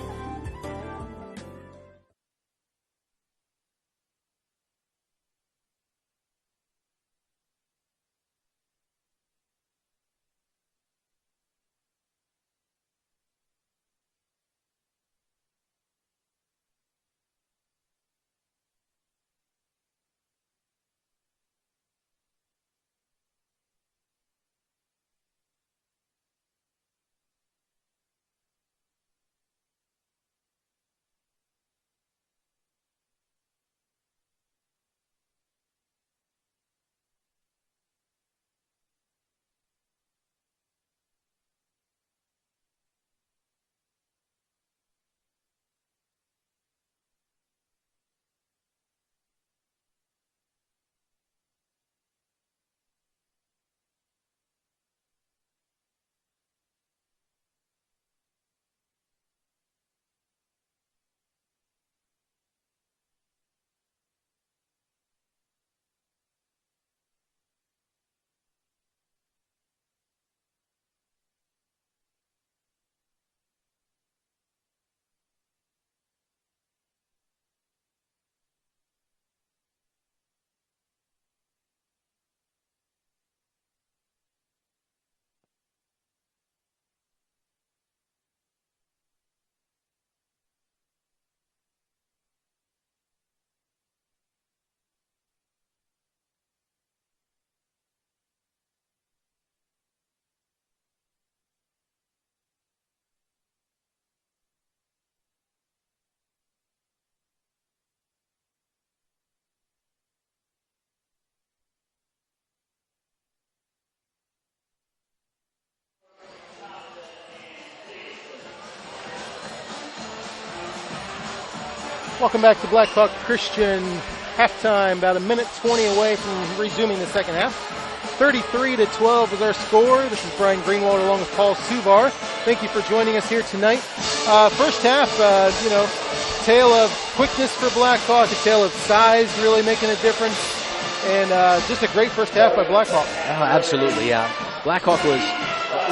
Welcome back to Blackhawk Christian halftime, about a minute 20 away from resuming the second half. 33-12 is our score. This is Brian Greenwald along with Paul Suvar. Thank you for joining us here tonight. First half, tale of quickness for Blackhawk, a tale of size really making a difference, and just a great first half by Blackhawk. Absolutely, yeah. Blackhawk was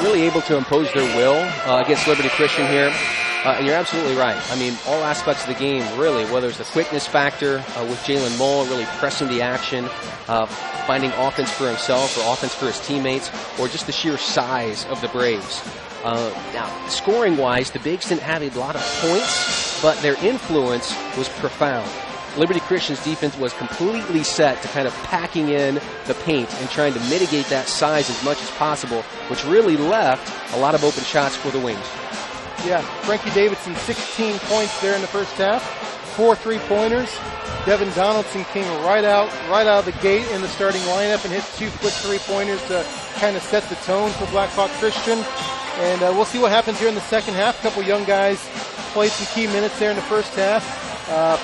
really able to impose their will against Liberty Christian here. And you're absolutely right. I mean, all aspects of the game, really, whether it's the quickness factor with Jalen Mull really pressing the action, finding offense for himself or offense for his teammates, or just the sheer size of the Braves. Now, scoring-wise, the Bigs didn't have a lot of points, but their influence was profound. Liberty Christian's defense was completely set to kind of packing in the paint and trying to mitigate that size as much as possible, which really left a lot of open shots for the Wings. Yeah, Frankie Davidson, 16 points there in the first half, 4 3-pointers. Devin Donaldson came right out of the gate in the starting lineup and hit 2 quick 3-pointers to kind of set the tone for Blackhawk Christian. And we'll see what happens here in the second half. A couple young guys played some key minutes there in the first half.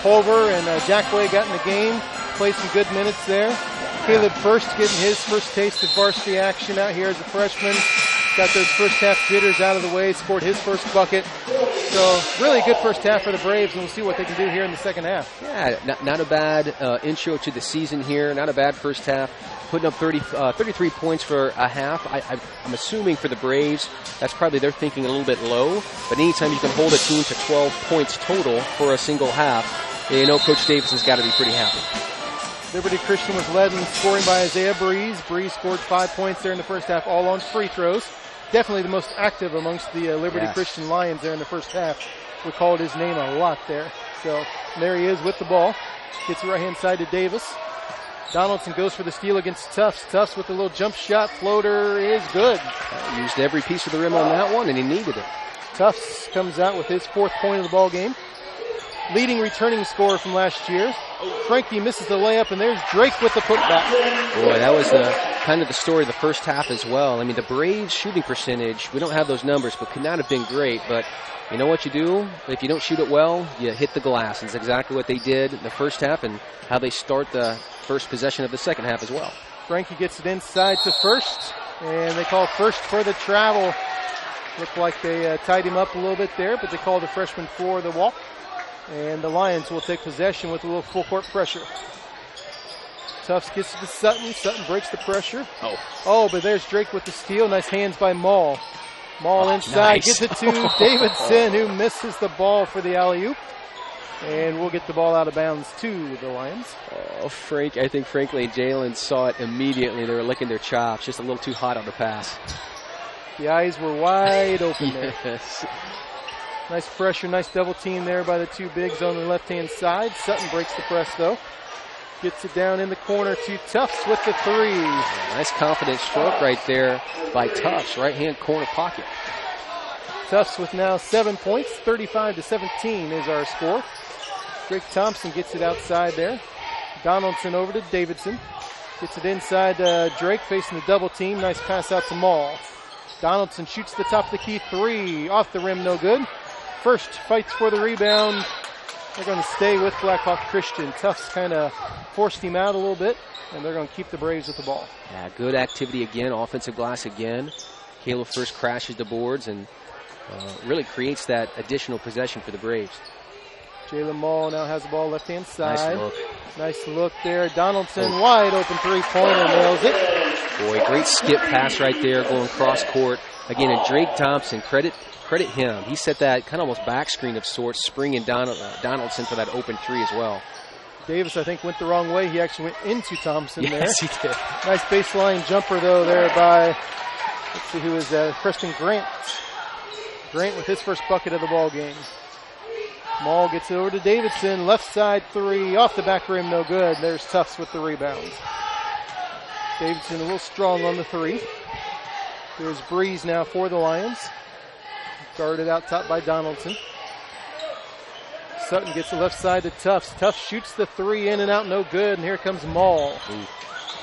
Pulver and Jackway got in the game, played some good minutes there. Caleb First getting his first taste of varsity action out here as a freshman. Got those first half jitters out of the way, scored his first bucket. So really good first half for the Braves, and we'll see what they can do here in the second half. Yeah, not a bad intro to the season here. Not a bad first half. Putting up 33 points for a half. I'm assuming for the Braves, that's probably they're thinking a little bit low. But anytime you can hold a team to 12 points total for a single half, you know Coach Davison's got to be pretty happy. Liberty Christian was led in scoring by Isaiah Breeze. Breeze scored 5 points there in the first half, all on free throws. Definitely the most active amongst the Liberty Christian Lions there in the first half. We called his name a lot there. So there he is with the ball. Gets the right-hand side to Davis. Donaldson goes for the steal against Tufts. Tufts with a little jump shot. Floater is good. Used every piece of the rim on that one, and he needed it. Tufts comes out with his 4th point of the ball game. Leading returning scorer from last year. Frankie misses the layup, and there's Drake with the putback. Boy, that was kind of the story of the first half as well. I mean, the Braves' shooting percentage, we don't have those numbers, but could not have been great. But you know what you do? If you don't shoot it well, you hit the glass. That's exactly what they did in the first half and how they start the first possession of the second half as well. Frankie gets it inside to first, and they call first for the travel. Looked like they tied him up a little bit there, but they called the freshman for the walk. And the Lions will take possession with a little full court pressure. Tufts gets it to Sutton. Sutton breaks the pressure. Oh, but there's Drake with the steal. Nice hands by Maul. Maul inside, nice. Gets it to Davidson, who misses the ball for the alley-oop. And we'll get the ball out of bounds to the Lions. Oh, I think Franklin and Jalen saw it immediately. They were licking their chops, just a little too hot on the pass. The eyes were wide open there. Yes. Nice pressure, nice double team there by the two bigs on the left-hand side. Sutton breaks the press, though. Gets it down in the corner to Tufts with the 3. Nice confident stroke right there by Tufts, right-hand corner pocket. Tufts with now 7 points, 35-17 is our score. Drake Thompson gets it outside there. Donaldson over to Davidson. Gets it inside Drake facing the double team. Nice pass out to Maul. Donaldson shoots the top of the key 3. Off the rim, no good. First fights for the rebound. They're going to stay with Blackhawk Christian. Tufts kind of forced him out a little bit, and they're going to keep the Braves with the ball. Yeah, good activity again, offensive glass again. Caleb first crashes the boards and really creates that additional possession for the Braves. Jalen Maul now has the ball left-hand side. Nice look. Nice look there. Donaldson, wide open 3-pointer, nails it. Boy, great skip pass right there, going cross court. Again, and Drake Thompson, credit him. He set that kind of almost back screen of sorts, springing Donaldson for that open 3 as well. Davis, I think, went the wrong way. He actually went into Thompson there. Yes, he did. Nice baseline jumper, though, there by, let's see who is Preston Grant. Grant with his first bucket of the ball game. Maul gets it over to Davidson. Left side 3. Off the back rim, no good. There's Tufts with the rebound. Davidson a little strong on the 3. There's Breeze now for the Lions. Guarded out top by Donaldson. Sutton gets the left side to Tufts. Tufts shoots the 3 in and out, no good. And here comes Maul.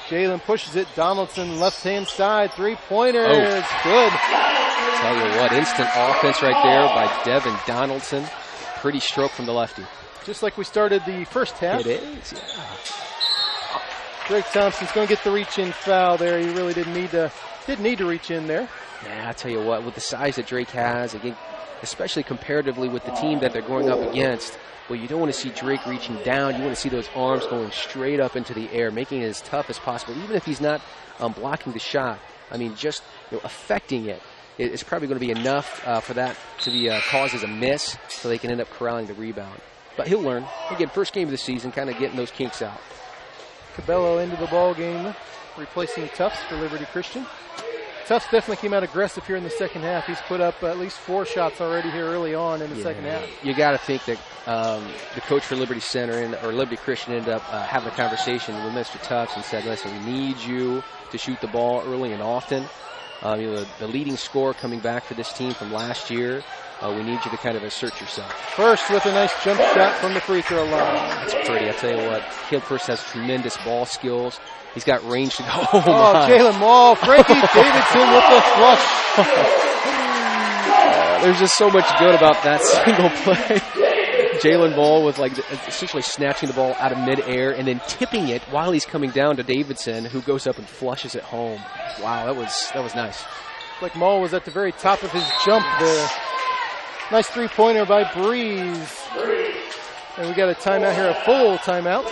Jalen pushes it. Donaldson left-hand side. 3-pointer is good. Tell you what, instant offense right there by Devin Donaldson. Pretty stroke from the lefty. Just like we started the first half. It is, yeah. Drake Thompson's going to get the reach-in foul there. He really didn't need to reach in there. Yeah, I tell you what, with the size that Drake has, again, especially comparatively with the team that they're going up against, well, you don't want to see Drake reaching down. You want to see those arms going straight up into the air, making it as tough as possible, even if he's not blocking the shot. I mean, just affecting it. It's probably going to be enough for that to be caused as a miss, so they can end up corralling the rebound. But he'll learn. Again, first game of the season, kind of getting those kinks out. Cabello into the ball game, replacing Tufts for Liberty Christian. Tufts definitely came out aggressive here in the second half. He's put up at least 4 shots already here early on in the second half. You got to think that the coach for Liberty Center or Liberty Christian ended up having a conversation with Mr. Tufts and said, listen, we need you to shoot the ball early and often. The leading scorer coming back for this team from last year. We need you to kind of assert yourself. First with a nice jump shot from the free throw line. That's pretty. I tell you what, Caleb First has tremendous ball skills. He's got range to go. Jalen Maul, Frankie Davidson with the flush. There's just so much good about that single play. Jalen Maul with essentially snatching the ball out of midair and then tipping it while he's coming down to Davidson, who goes up and flushes it home. Wow, that was nice. Like Maul was at the very top of his jump there. Nice 3-pointer by Breeze. And we got a timeout here, a full timeout.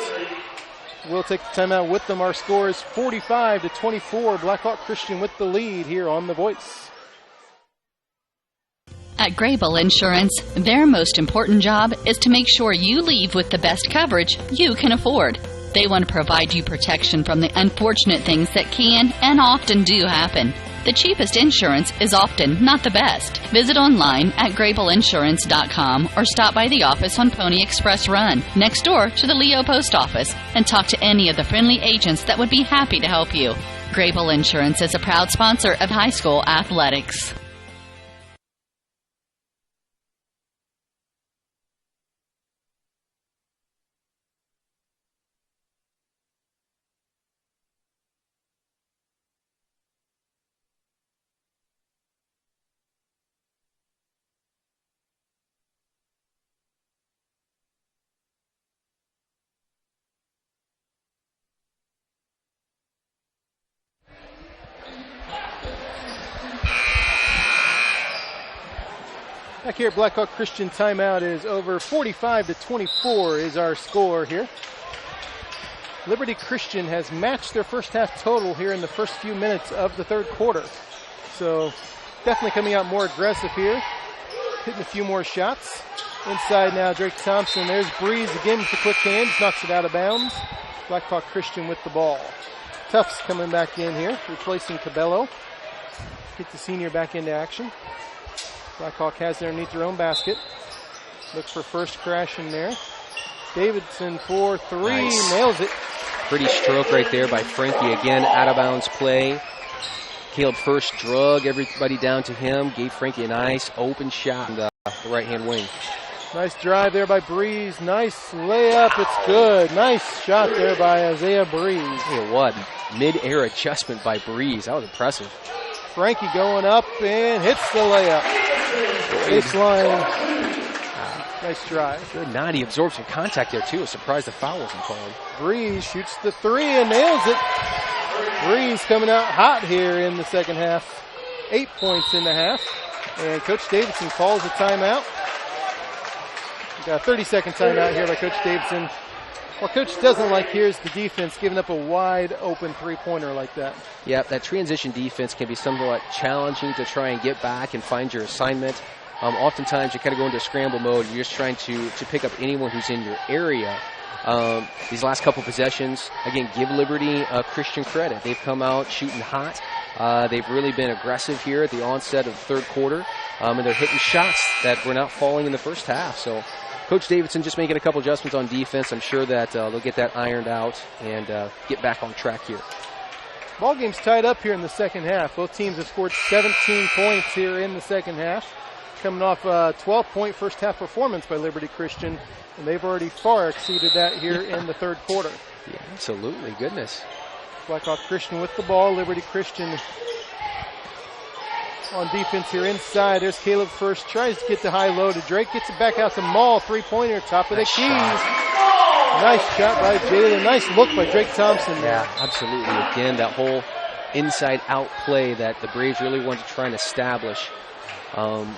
We'll take the timeout with them. Our score is 45-24. Blackhawk Christian with the lead here on The Voice. At Grable Insurance, their most important job is to make sure you leave with the best coverage you can afford. They want to provide you protection from the unfortunate things that can and often do happen. The cheapest insurance is often not the best. Visit online at GrableInsurance.com or stop by the office on Pony Express Run, next door to the Leo Post Office, and talk to any of the friendly agents that would be happy to help you. Grable Insurance is a proud sponsor of high school athletics. Back here at Blackhawk Christian, timeout is over. 45-24 is our score here. Liberty Christian has matched their first half total here in the first few minutes of the third quarter. So definitely coming out more aggressive here. Hitting a few more shots. Inside now, Drake Thompson. There's Breeze again with the quick hands. Knocks it out of bounds. Blackhawk Christian with the ball. Tufts coming back in here, replacing Cabello. Get the senior back into action. Blackhawk has it underneath their own basket. Looks for first crash in there. Davidson for three. Nice. Nails it. Pretty stroke right there by Frankie. Again, out of bounds play. Caleb first drug everybody down to him. Gave Frankie a nice open shot in the right-hand wing. Nice drive there by Breeze. Nice layup. It's good. Nice shot there by Isaiah Breeze. Hey, what? Mid-air adjustment by Breeze. That was impressive. Frankie going up and hits the layup. Baseline. Nice drive. Good night. He absorbed some contact there, too. Surprised the foul wasn't called. Breeze shoots the three and nails it. Breeze coming out hot here in the second half. 8 points in the half. And Coach Davidson calls a timeout. We got a 30-second timeout here by Coach Davidson. What Coach doesn't like here is the defense giving up a wide open three-pointer like that. Yeah, that transition defense can be somewhat challenging to try and get back and find your assignment. Oftentimes you kind of go into scramble mode. You're just trying to pick up anyone who's in your area. These last couple possessions, again, give Liberty Christian credit. They've come out shooting hot. They've really been aggressive here at the onset of the third quarter. And they're hitting shots that were not falling in the first half. So Coach Davidson just making a couple adjustments on defense. I'm sure that they'll get that ironed out and get back on track here. Ball game's tied up here in the second half. Both teams have scored 17 points here in the second half. Coming off a 12-point first half performance by Liberty Christian, and they've already far exceeded that here in the third quarter. Yeah, absolutely. Goodness. Blackhawk Christian with the ball. Liberty Christian on defense here inside. There's Caleb first. Tries to get the high-low to Drake. Gets it back out to Maul. Three-pointer, top of the keys. Nice shot by Jalen. Nice look by Drake Thompson there. Yeah, absolutely. Again, that whole inside-out play that the Braves really want to try and establish.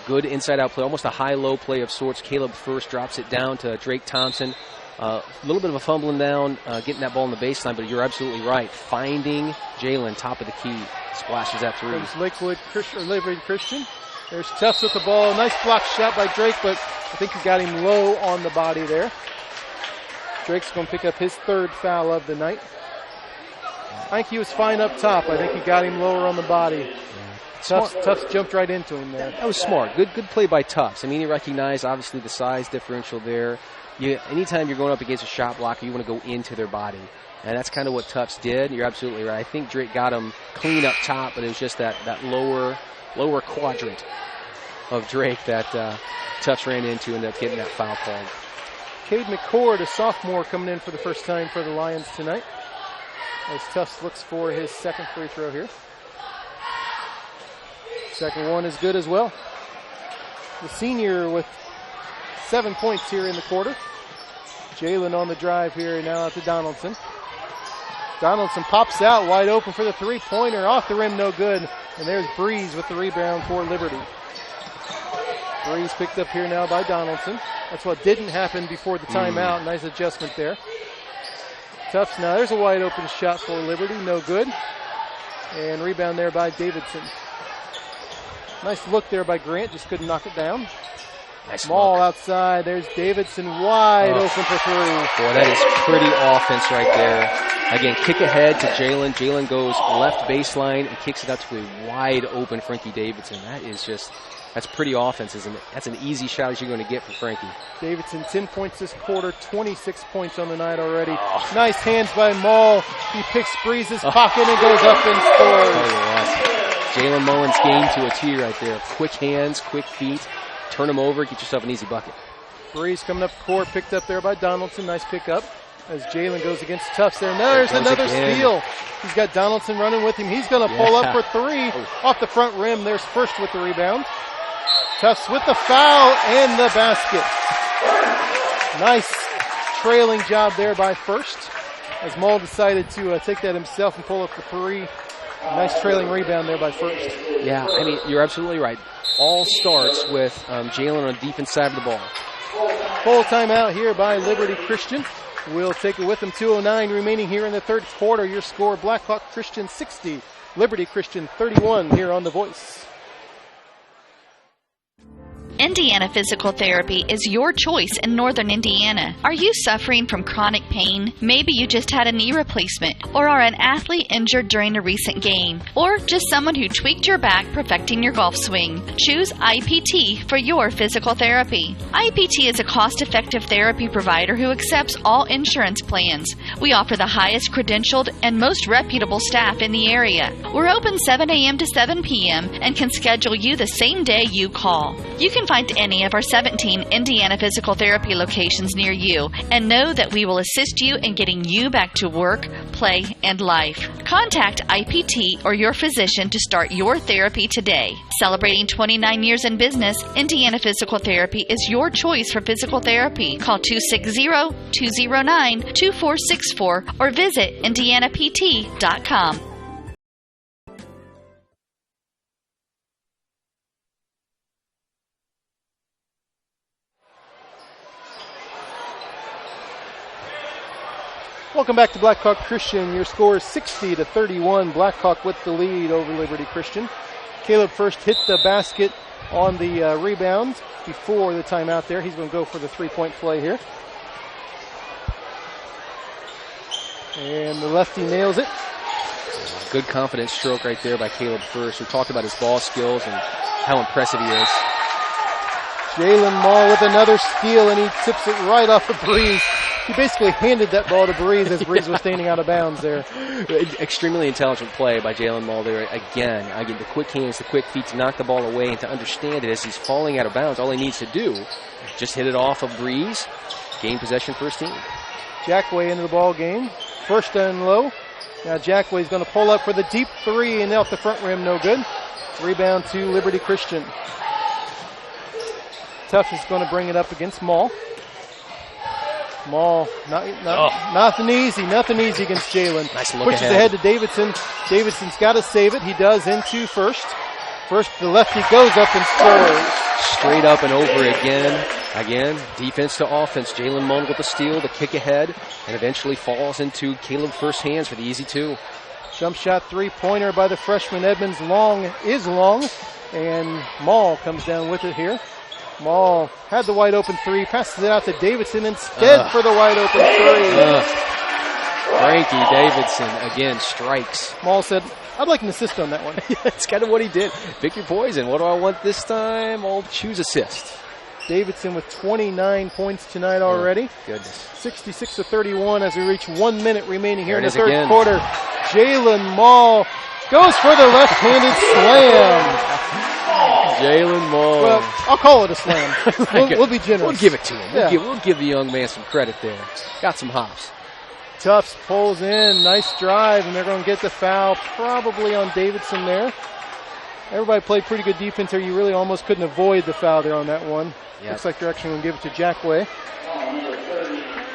Good inside-out play, almost a high-low play of sorts. Caleb first drops it down to Drake Thompson. A little bit of a fumbling down, getting that ball in the baseline, but you're absolutely right. Finding Jalen, top of the key, splashes that through. There's Lakewood Christian, or Liberty Christian. There's Tufts with the ball. Nice block shot by Drake, but I think he got him low on the body there. Drake's going to pick up his third foul of the night. I think he was fine up top. I think he got him lower on the body. Tufts jumped right into him there. That was smart. Good play by Tufts. I mean, he recognized, obviously, the size differential there. Anytime you're going up against a shot blocker, you want to go into their body. And that's kind of what Tufts did. You're absolutely right. I think Drake got him clean up top, but it was just that lower quadrant of Drake that Tufts ran into and ended up getting that foul called. Cade McCord, a sophomore, coming in for the first time for the Lions tonight. As Tufts looks for his second free throw here. Second one is good as well. The senior with 7 points here in the quarter. Jalen on the drive here, now out to Donaldson. Donaldson pops out wide open for the three-pointer. Off the rim, no good. And there's Breeze with the rebound for Liberty. Breeze picked up here now by Donaldson. That's what didn't happen before the timeout. Nice adjustment there. Tufts now. There's a wide open shot for Liberty. No good. And rebound there by Davidson. Nice look there by Grant. Just couldn't knock it down. Nice Mall look. outside. There's Davidson wide open for three. Boy, that is pretty offense right there. Again, kick ahead to Jalen. Jalen goes left baseline and kicks it out to a wide open Frankie Davidson. That's pretty offense, isn't it? That's an easy shot as you're going to get for Frankie. Davidson, 10 points this quarter, 26 points on the night already. Nice hands by Mall. He picks Breeze's pocket and goes up and scores. Jalen Mullen's game to a T right there. Quick hands, quick feet. Turn them over, get yourself an easy bucket. Breeze coming up court, picked up there by Donaldson. Nice pickup as Jalen goes against Tufts there. There's another steal. He's got Donaldson running with him. He's going to pull up for three off the front rim. There's First with the rebound. Tufts with the foul and the basket. Nice trailing job there by First as Mull decided to take that himself and pull up the three. Nice trailing rebound there by First. Yeah, I mean, you're absolutely right. All starts with Jalen on the defense side of the ball. Full timeout here by Liberty Christian. We'll take it with them. 2:09 remaining here in the third quarter. Your score, Blackhawk Christian 60, Liberty Christian 31 here on The Voice. Indiana Physical Therapy is your choice in Northern Indiana. Are you suffering from chronic pain? Maybe you just had a knee replacement, or are an athlete injured during a recent game, or just someone who tweaked your back perfecting your golf swing. Choose IPT for your physical therapy. IPT is a cost-effective therapy provider who accepts all insurance plans. We offer the highest credentialed and most reputable staff in the area. We're open 7 a.m. to 7 p.m. and can schedule you the same day you call. You can find any of our 17 Indiana Physical Therapy locations near you and know that we will assist you in getting you back to work, play, and life. Contact IPT or your physician to start your therapy today. Celebrating 29 years in business, Indiana Physical Therapy is your choice for physical therapy. Call 260-209-2464 or visit indianapt.com. Welcome back to Blackhawk Christian. Your score is 60-31. Blackhawk with the lead over Liberty Christian. Caleb First hit the basket on the rebound before the timeout there. He's going to go for the three-point play here. And the lefty nails it. Good confident stroke right there by Caleb First. We talked about his ball skills and how impressive he is. Jalen Mall with another steal, and he tips it right off of Breeze. He basically handed that ball to Breeze as Breeze was standing out of bounds there. Extremely intelligent play by Jalen Mall there. Again, the quick hands, the quick feet to knock the ball away and to understand it as he's falling out of bounds. All he needs to do, just hit it off of Breeze, gain possession for his team. Jackway into the ball game. First and low. Now Jackway's going to pull up for the deep three and off the front rim, no good. Rebound to Liberty Christian. Tufts is going to bring it up against Mall. Mall, nothing easy against Jalen. Nice look Pushes ahead to Davidson. Davidson's got to save it. He does into First. First, the lefty goes up and scores. Straight up and over again. Again, defense to offense. Jalen Mullen with the steal, the kick ahead, and eventually falls into Caleb First's hands for the easy two. Jump shot three-pointer by the freshman Edmonds. Long, and Mall comes down with it here. Mall had the wide open three, passes it out to Davidson instead for the wide open three. Frankie Davidson again strikes. Mall said, I'd like an assist on that one. Yeah, that's kind of what he did. Pick your poison. What do I want this time? I'll choose assist. Davidson with 29 points tonight already. Goodness. 66-31 as we reach 1 minute remaining here in the third quarter. Jalen Mall goes for the left-handed slam. Jalen Mall. Well, I'll call it a slam. We'll be generous. We'll give it to him. Yeah. We'll give the young man some credit there. Got some hops. Tufts pulls in. Nice drive, and they're going to get the foul probably on Davidson there. Everybody played pretty good defense here. You really almost couldn't avoid the foul there on that one. Yep. Looks like they're actually going to give it to Jackway.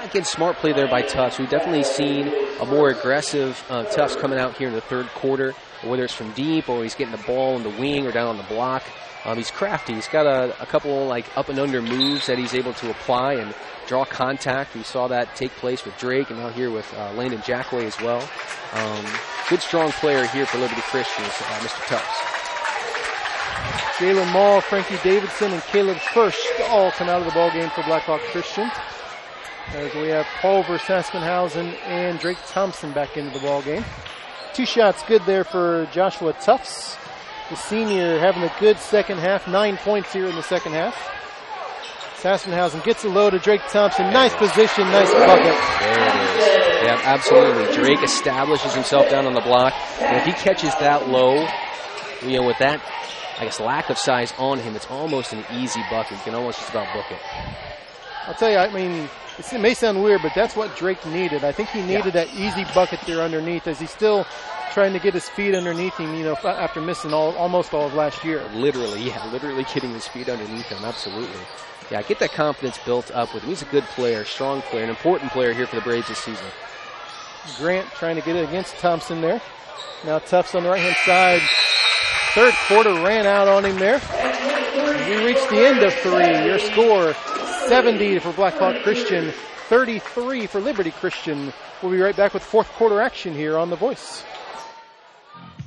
Again, smart play there by Tufts. We've definitely seen a more aggressive Tufts coming out here in the third quarter, whether it's from deep or he's getting the ball in the wing or down on the block. He's crafty. He's got a couple up and under moves that he's able to apply and draw contact. We saw that take place with Drake and now here with Landon Jackway as well. Good strong player here for Liberty Christian, Mr. Tufts. Jalen Mall, Frankie Davidson, and Caleb First all come out of the ball game for Blackhawk Christian, as we have Pulver, Saspenhausen, and Drake Thompson back into the ball game. 2 shots good there for Joshua Tufts, the senior, having a good second half. 9 points here in the second half. Saspenhausen gets a low to Drake Thompson. Nice position, nice bucket. There it is. Yeah, absolutely. Drake establishes himself down on the block. And if he catches that low, with that, I guess, lack of size on him, it's almost an easy bucket. You can almost just about book it. I'll tell you, it may sound weird, but that's what Drake needed. I think he needed that easy bucket there underneath, as he's still trying to get his feet underneath him, after missing almost all of last year. Literally getting his feet underneath him, absolutely. Yeah, get that confidence built up with him. He's a good player, strong player, an important player here for the Braves this season. Grant trying to get it against Thompson there. Now Tufts on the right-hand side. Third quarter ran out on him there. We reached the end of 3. Your score, 70 for Blackhawk Christian, 33 for Liberty Christian. We'll be right back with fourth quarter action here on The Voice.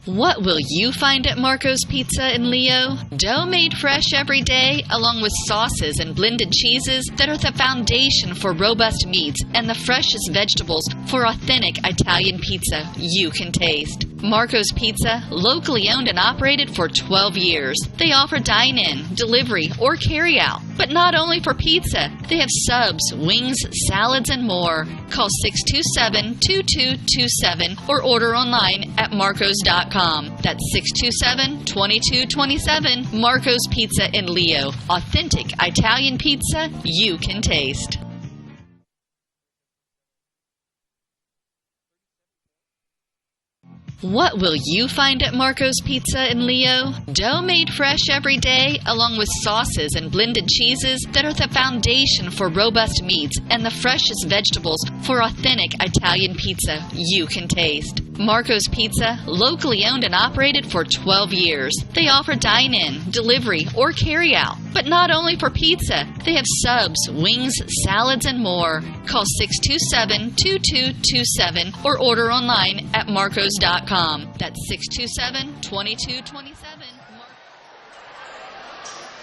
What will you find at Marco's Pizza in Leo? Dough made fresh every day, along with sauces and blended cheeses that are the foundation for robust meats and the freshest vegetables for authentic Italian pizza you can taste. Marco's Pizza, locally owned and operated for 12 years. They offer dine-in, delivery, or carry-out. But not only for pizza, they have subs, wings, salads, and more. Call 627-2227 or order online at marcos.com. That's 627-2227. Marco's Pizza in Leo. Authentic Italian pizza you can taste. What will you find at Marco's Pizza in Leo? Dough made fresh every day, along with sauces and blended cheeses that are the foundation for robust meats and the freshest vegetables for authentic Italian pizza you can taste. Marco's Pizza, locally owned and operated for 12 years. They offer dine-in, delivery, or carry-out. But not only for pizza, they have subs, wings, salads, and more. Call 627-2227 or order online at marcos.com. That's 627-2227.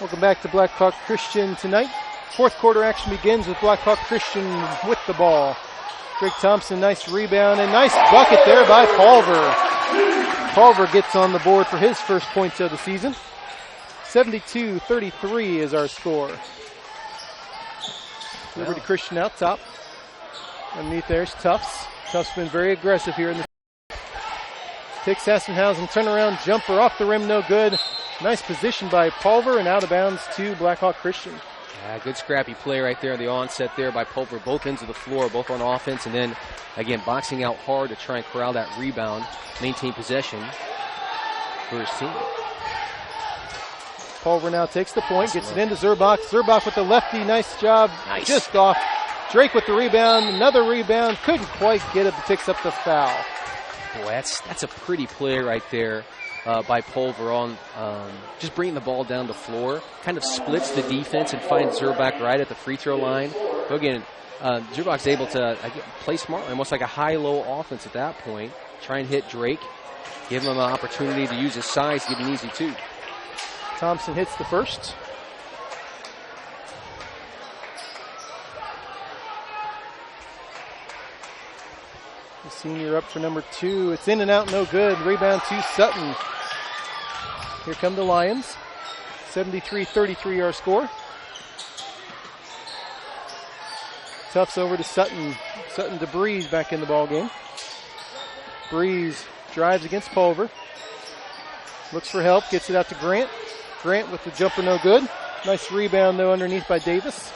Welcome back to Blackhawk Christian tonight. Fourth quarter action begins with Blackhawk Christian with the ball. Drake Thompson, nice rebound, and nice bucket there by Pulver. Pulver gets on the board for his first points of the season. 72-33 is our score. Liberty Christian out top. Underneath there's Tufts. Tufts been very aggressive here in the takes Saspenhausen, turnaround jumper off the rim, no good. Nice position by Pulver and out of bounds to Blackhawk Christian. Yeah, good scrappy play right there, the onset there by Pulver, both ends of the floor, both on offense, and then, again, boxing out hard to try and corral that rebound, maintain possession for his team. Pulver now takes the point, gets it into Zerbach. Zerbach with the lefty, nice job, just off. Drake with the rebound, another rebound, couldn't quite get it, but picks up the foul. Boy, that's a pretty play right there. By Pulver on just bringing the ball down the floor, kind of splits the defense and finds Zerbach right at the free throw line. So again, Zerbach's able to play smart, almost like a high-low offense at that point. Try and hit Drake, give him an opportunity to use his size to get an easy two. Thompson hits the first. The senior up for number 2. It's in and out, no good. Rebound to Sutton. Here come the Lions. 73-33 our score. Tufts over to Sutton. Sutton to Breeze back in the ball game. Breeze drives against Pulver. Looks for help, gets it out to Grant. Grant with the jumper, no good. Nice rebound though underneath by Davis.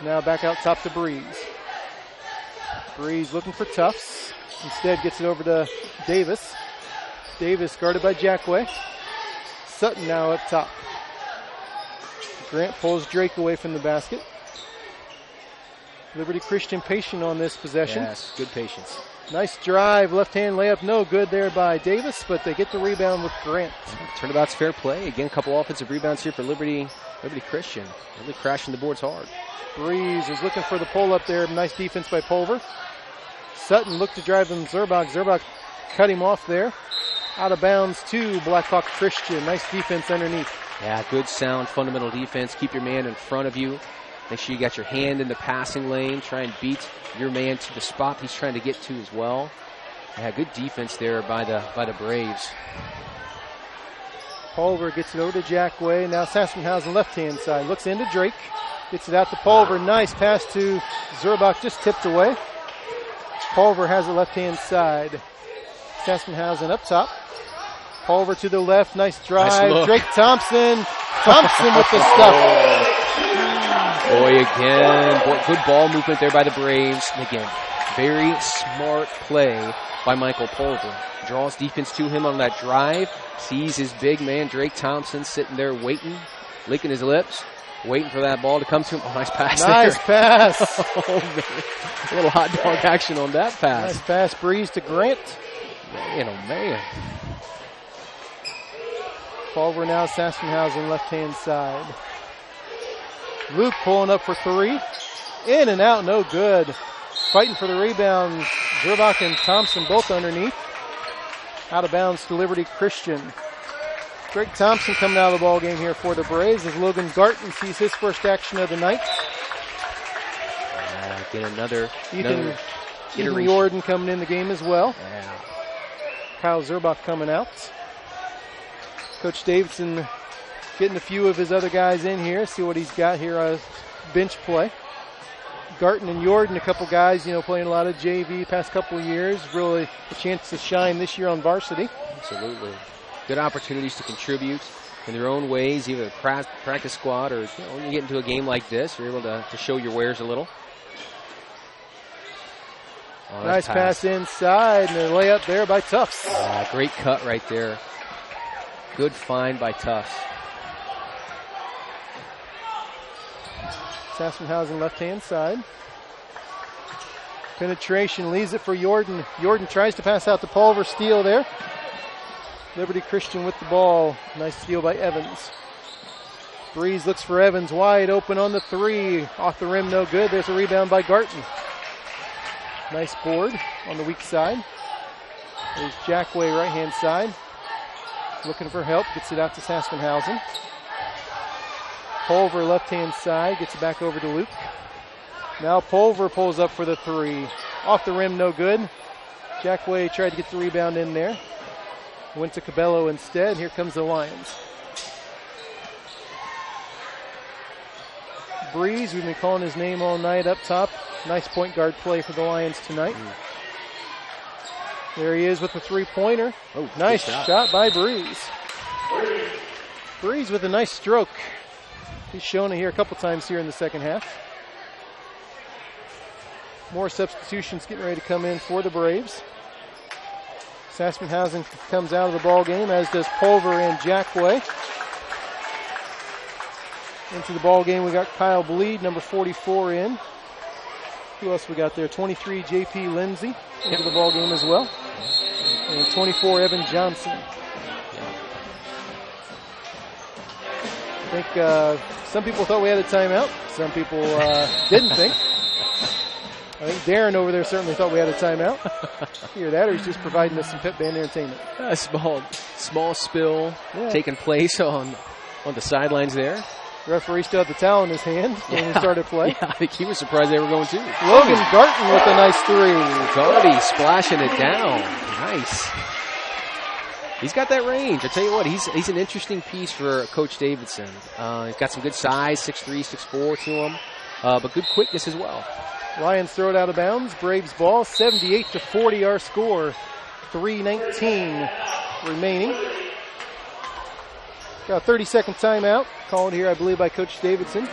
Now back out top to Breeze. Breeze looking for Tufts. Instead gets it over to Davis. Davis guarded by Jackway. Sutton now up top. Grant pulls Drake away from the basket. Liberty Christian patient on this possession. Yes, good patience. Nice drive, left-hand layup, no good there by Davis, but they get the rebound with Grant. Turnabout's fair play. Again, a couple offensive rebounds here for Liberty Christian. Really crashing the boards hard. Breeze is looking for the pull-up there. Nice defense by Pulver. Sutton looked to drive him Zerbach. Zerbach cut him off there. Out of bounds to Blackhawk Christian. Nice defense underneath. Yeah, good sound fundamental defense. Keep your man in front of you. Make sure you got your hand in the passing lane. Try and beat your man to the spot he's trying to get to as well. Yeah, good defense there by the Braves. Pulver gets it over to Jackway. Now Sassenhausen left-hand side. Looks into Drake. Gets it out to Pulver. Nice pass to Zurbach. Just tipped away. Pulver has the left-hand side. Sassenhausen up top. Pulver to the left. Nice drive. Nice Drake Thompson. Thompson with the stuff. Boy, again. Good ball movement there by the Braves. And again, very smart play by Michael Pulver. Draws defense to him on that drive. Sees his big man, Drake Thompson, sitting there waiting, licking his lips, waiting for that ball to come to him. Oh, nice pass Nice there. pass. Oh, man. A little hot dog action on that pass. Nice pass, Breeze to Grant. Man, oh, man. Pulver now Sassenhausen left-hand side. Luke pulling up for three. In and out, no good. Fighting for the rebound. Zurbach and Thompson both underneath. Out of bounds to Liberty Christian. Drake Thompson coming out of the ball game here for the Braves as Logan Garton sees his first action of the night. Get another Ethan iteration. Jordan coming in the game as well. Yeah. Kyle Zurbach coming out. Coach Davidson getting a few of his other guys in here. See what he's got here. Bench play. Garton and Jordan, a couple guys, playing a lot of JV past couple of years. Really a chance to shine this year on varsity. Absolutely. Good opportunities to contribute in their own ways, either practice squad or when you get into a game like this, you're able to show your wares a little. Oh, nice pass inside, and a layup there by Tufts. Great cut right there. Good find by Tufts. Sassenhausen left-hand side. Penetration leaves it for Jordan. Jordan tries to pass out to Pulver. Steal there. Liberty Christian with the ball. Nice steal by Evans. Breeze looks for Evans. Wide open on the three. Off the rim, no good. There's a rebound by Garton. Nice board on the weak side. There's Jackway right-hand side. Looking for help. Gets it out to Sassenhausen. Pulver left-hand side, gets it back over to Luke. Now Pulver pulls up for the three. Off the rim, no good. Jackway tried to get the rebound in there. Went to Cabello instead. Here comes the Lions. Breeze, we've been calling his name all night up top. Nice point guard play for the Lions tonight. There he is with the three-pointer. Oh, nice shot by Breeze. Breeze with a nice stroke. He's shown it here a couple times here in the second half. More substitutions getting ready to come in for the Braves. Sassenhausen comes out of the ball game, as does Pulver and Jackway. Into the ball game, we got Kyle Bleed, number 44 in. Who else we got there? 23, J.P. Lindsay into the ball game as well. And 24, Evan Johnson. I think some people thought we had a timeout. Some people didn't think. I think Darren over there certainly thought we had a timeout. Either that or he's just providing us some pep band entertainment. A small spill taking place on the sidelines there. The referee still had the towel in his hand when we started play. Yeah, I think he was surprised they were going to. Logan Garton with a nice three. Garty splashing it down. Nice. He's got that range. I tell you what, he's an interesting piece for Coach Davidson. He's got some good size, 6'3", 6'4" to him, but good quickness as well. Lions throw it out of bounds. Braves ball, 78-40 our score. 3:19 remaining. Got a 30-second timeout called here, I believe, by Coach Davidson.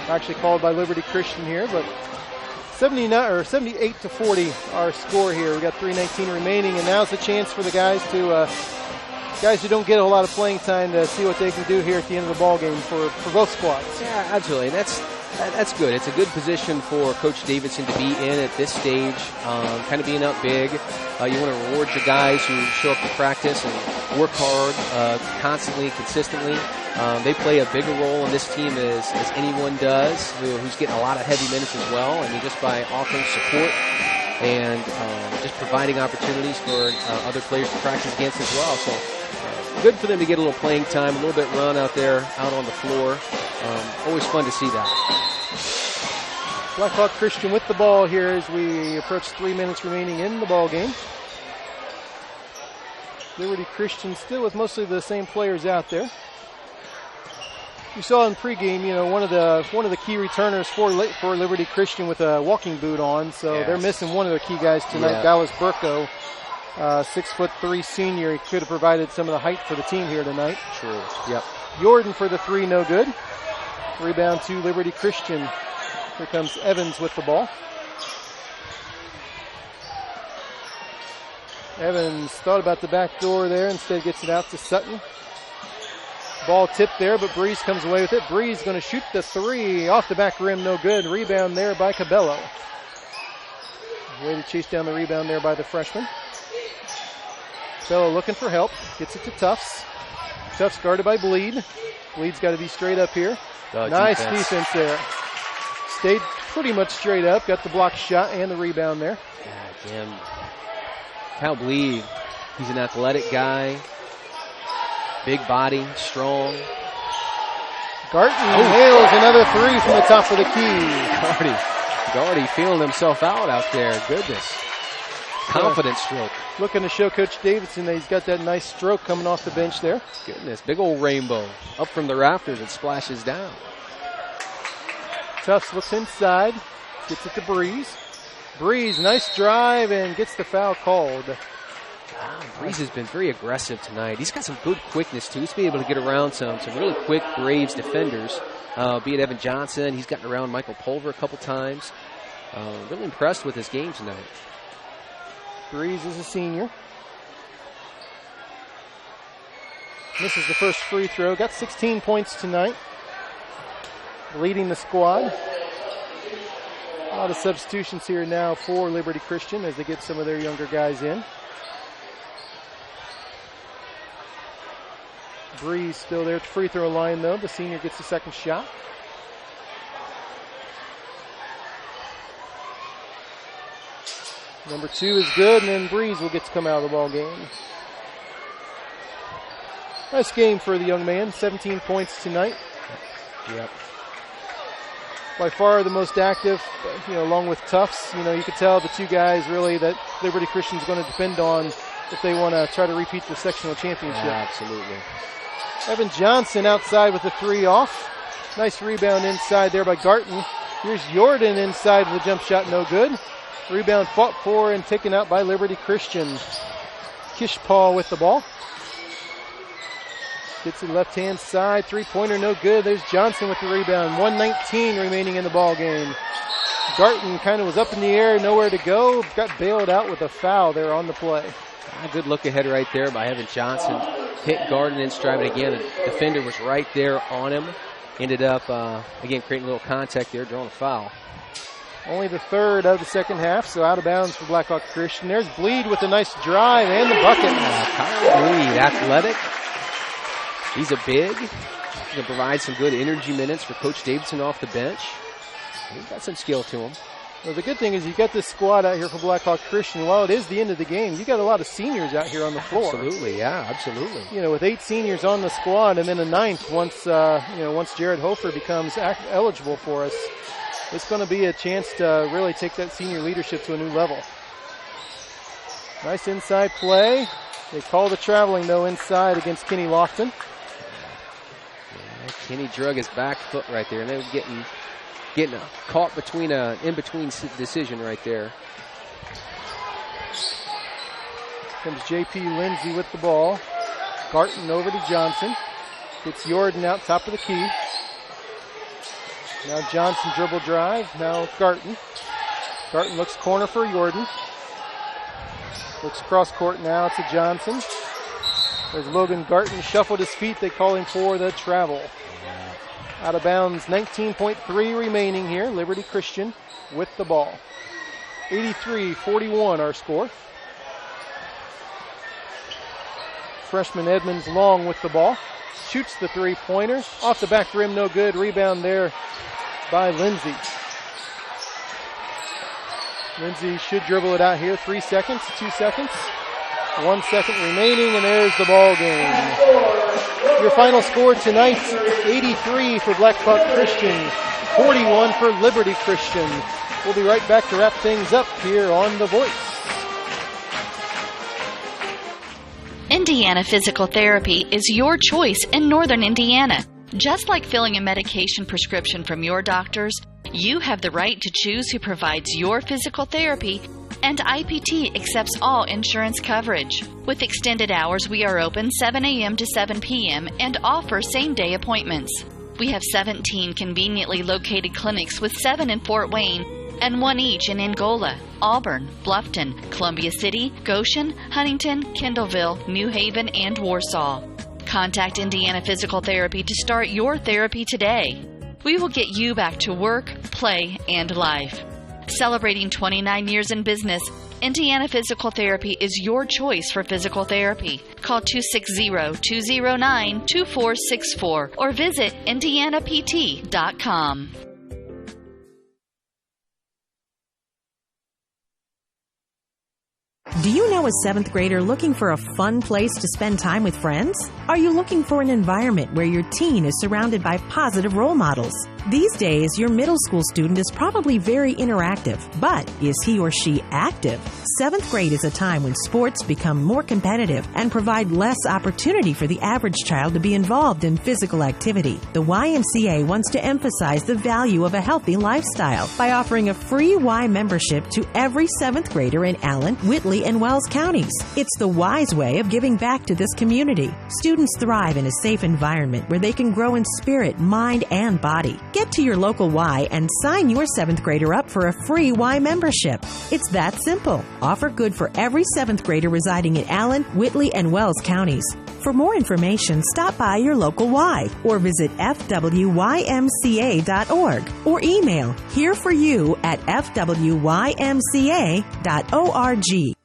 Actually called by Liberty Christian here, but 78-40 our score here. We got 3:19 remaining, and now's the chance for the guys who don't get a lot of playing time to see what they can do here at the end of the ball game for both squads. Yeah, absolutely. And that's good. It's a good position for Coach Davidson to be in at this stage, kind of being up big. You want to reward the guys who show up to practice and work hard constantly, consistently. They play a bigger role in this team as anyone does, who's getting a lot of heavy minutes as well. I mean, just by offering support and just providing opportunities for other players to practice against as well. So good for them to get a little playing time, a little bit run out there, out on the floor. Always fun to see that. Blackhawk Christian with the ball here as we approach 3 minutes remaining in the ball game. Liberty Christian still with mostly the same players out there. You saw in pregame, one of the key returners for Liberty Christian with a walking boot on, so yes. They're missing one of their key guys tonight. Yeah. Dallas Burko, 6'3" senior. He could have provided some of the height for the team here tonight. True. Yep. Jordan for the three, no good. Rebound to Liberty Christian. Here comes Evans with the ball. Evans thought about the back door there, instead gets it out to Sutton. Ball tipped there, but Breeze comes away with it. Breeze going to shoot the three off the back rim, no good. Rebound there by Cabello. Way to chase down the rebound there by the freshman. Cabello looking for help, gets it to Tufts. Tufts guarded by Bleed. Bleed's got to be straight up here. Nice defense there. Stayed pretty much straight up, got the block shot and the rebound there. God damn. Kyle Bleed, he's an athletic guy. Big body, strong. Garten nails another three from the top of the key. Gardy feeling himself out there. Goodness. Confident stroke. Looking to show Coach Davidson that he's got that nice stroke coming off the bench there. Goodness, big old rainbow. Up from the rafters, it splashes down. Tufts looks inside, gets it to Breeze. Breeze, nice drive, and gets the foul called. Breeze has been very aggressive tonight. He's got some good quickness, too. He's been able to get around some really quick Braves defenders, be it Evan Johnson. He's gotten around Michael Pulver a couple times. Really impressed with his game tonight. Breeze is a senior. Misses the first free throw. Got 16 points tonight. Leading the squad. A lot of substitutions here now for Liberty Christian as they get some of their younger guys in. Breeze still there at the free throw line, though. The senior gets the second shot. Number two is good, and then Breeze will get to come out of the ball game. Nice game for the young man. 17 points tonight. Yep. By far the most active, along with Tufts. You could tell the two guys really that Liberty Christian's going to depend on if they want to try to repeat the sectional championship. Yeah, absolutely. Evan Johnson outside with the three off. Nice rebound inside there by Garten. Here's Jordan inside with a jump shot, no good. Rebound fought for and taken out by Liberty Christian. Kishpaw with the ball. Gets it left-hand side. Three-pointer, no good. There's Johnson with the rebound. 1:19 remaining in the ball game. Garten kind of was up in the air, nowhere to go. Got bailed out with a foul there on the play. A good look ahead right there by Evan Johnson. Hit Garden in stride, but again, the defender was right there on him. Ended up, again, creating a little contact there, drawing a foul. Only the third of the second half, so out of bounds for Blackhawk Christian. There's Bleed with a nice drive and the bucket. Kyle Bleed, athletic. He's a big. He can provide some good energy minutes for Coach Davidson off the bench. He's got some skill to him. Well, the good thing is you got this squad out here for Blackhawk Christian. While it is the end of the game, you got a lot of seniors out here on the floor. Absolutely, yeah, absolutely. With 8 seniors on the squad and then a ninth once Jared Hofer becomes eligible for us. It's going to be a chance to really take that senior leadership to a new level. Nice inside play. They call the traveling, though, inside against Kenny Lofton. Yeah, Kenny drug his back foot right there, and they were getting caught between an in-between decision right there. Comes J.P. Lindsay with the ball. Garten over to Johnson. Gets Jordan out top of the key. Now Johnson dribble drive. Now Garten. Garten looks corner for Jordan. Looks cross court now to Johnson. There's Logan Garten shuffled his feet. They call him for the travel. Out of bounds, 19.3 remaining here. Liberty Christian with the ball. 83-41 our score. Freshman Edmonds Long with the ball. Shoots the three-pointer. Off the back rim, no good. Rebound there by Lindsay. Lindsay should dribble it out here. 3 seconds, 2 seconds, 1 second remaining, and there's the ball game. Your final score tonight, 83 for Blackhawk Christian, 41 for Liberty Christian. We'll be right back to wrap things up here on The Voice. Indiana Physical Therapy is your choice in Northern Indiana. Just like filling a medication prescription from your doctors, you have the right to choose who provides your physical therapy, and IPT accepts all insurance coverage. With extended hours, we are open 7 a.m. to 7 p.m. and offer same-day appointments. We have 17 conveniently located clinics with 7 in Fort Wayne and 1 each in Angola, Auburn, Bluffton, Columbia City, Goshen, Huntington, Kendallville, New Haven, and Warsaw. Contact Indiana Physical Therapy to start your therapy today. We will get you back to work, play, and life. Celebrating 29 years in business, Indiana Physical Therapy is your choice for physical therapy. Call 260-209-2464 or visit indianapt.com. Do you know a 7th grader looking for a fun place to spend time with friends? Are you looking for an environment where your teen is surrounded by positive role models? These days, your middle school student is probably very interactive, but is he or she active? 7th grade is a time when sports become more competitive and provide less opportunity for the average child to be involved in physical activity. The YMCA wants to emphasize the value of a healthy lifestyle by offering a free Y membership to every 7th grader in Allen, Whitley, and Wells counties. It's the wise way of giving back to this community. Students thrive in a safe environment where they can grow in spirit, mind, and body. Get to your local Y and sign your 7th grader up for a free Y membership. It's that simple. Offer good for every 7th grader residing in Allen, Whitley, and Wells counties. For more information, stop by your local Y or visit fwymca.org or email hereforyou@fwymca.org.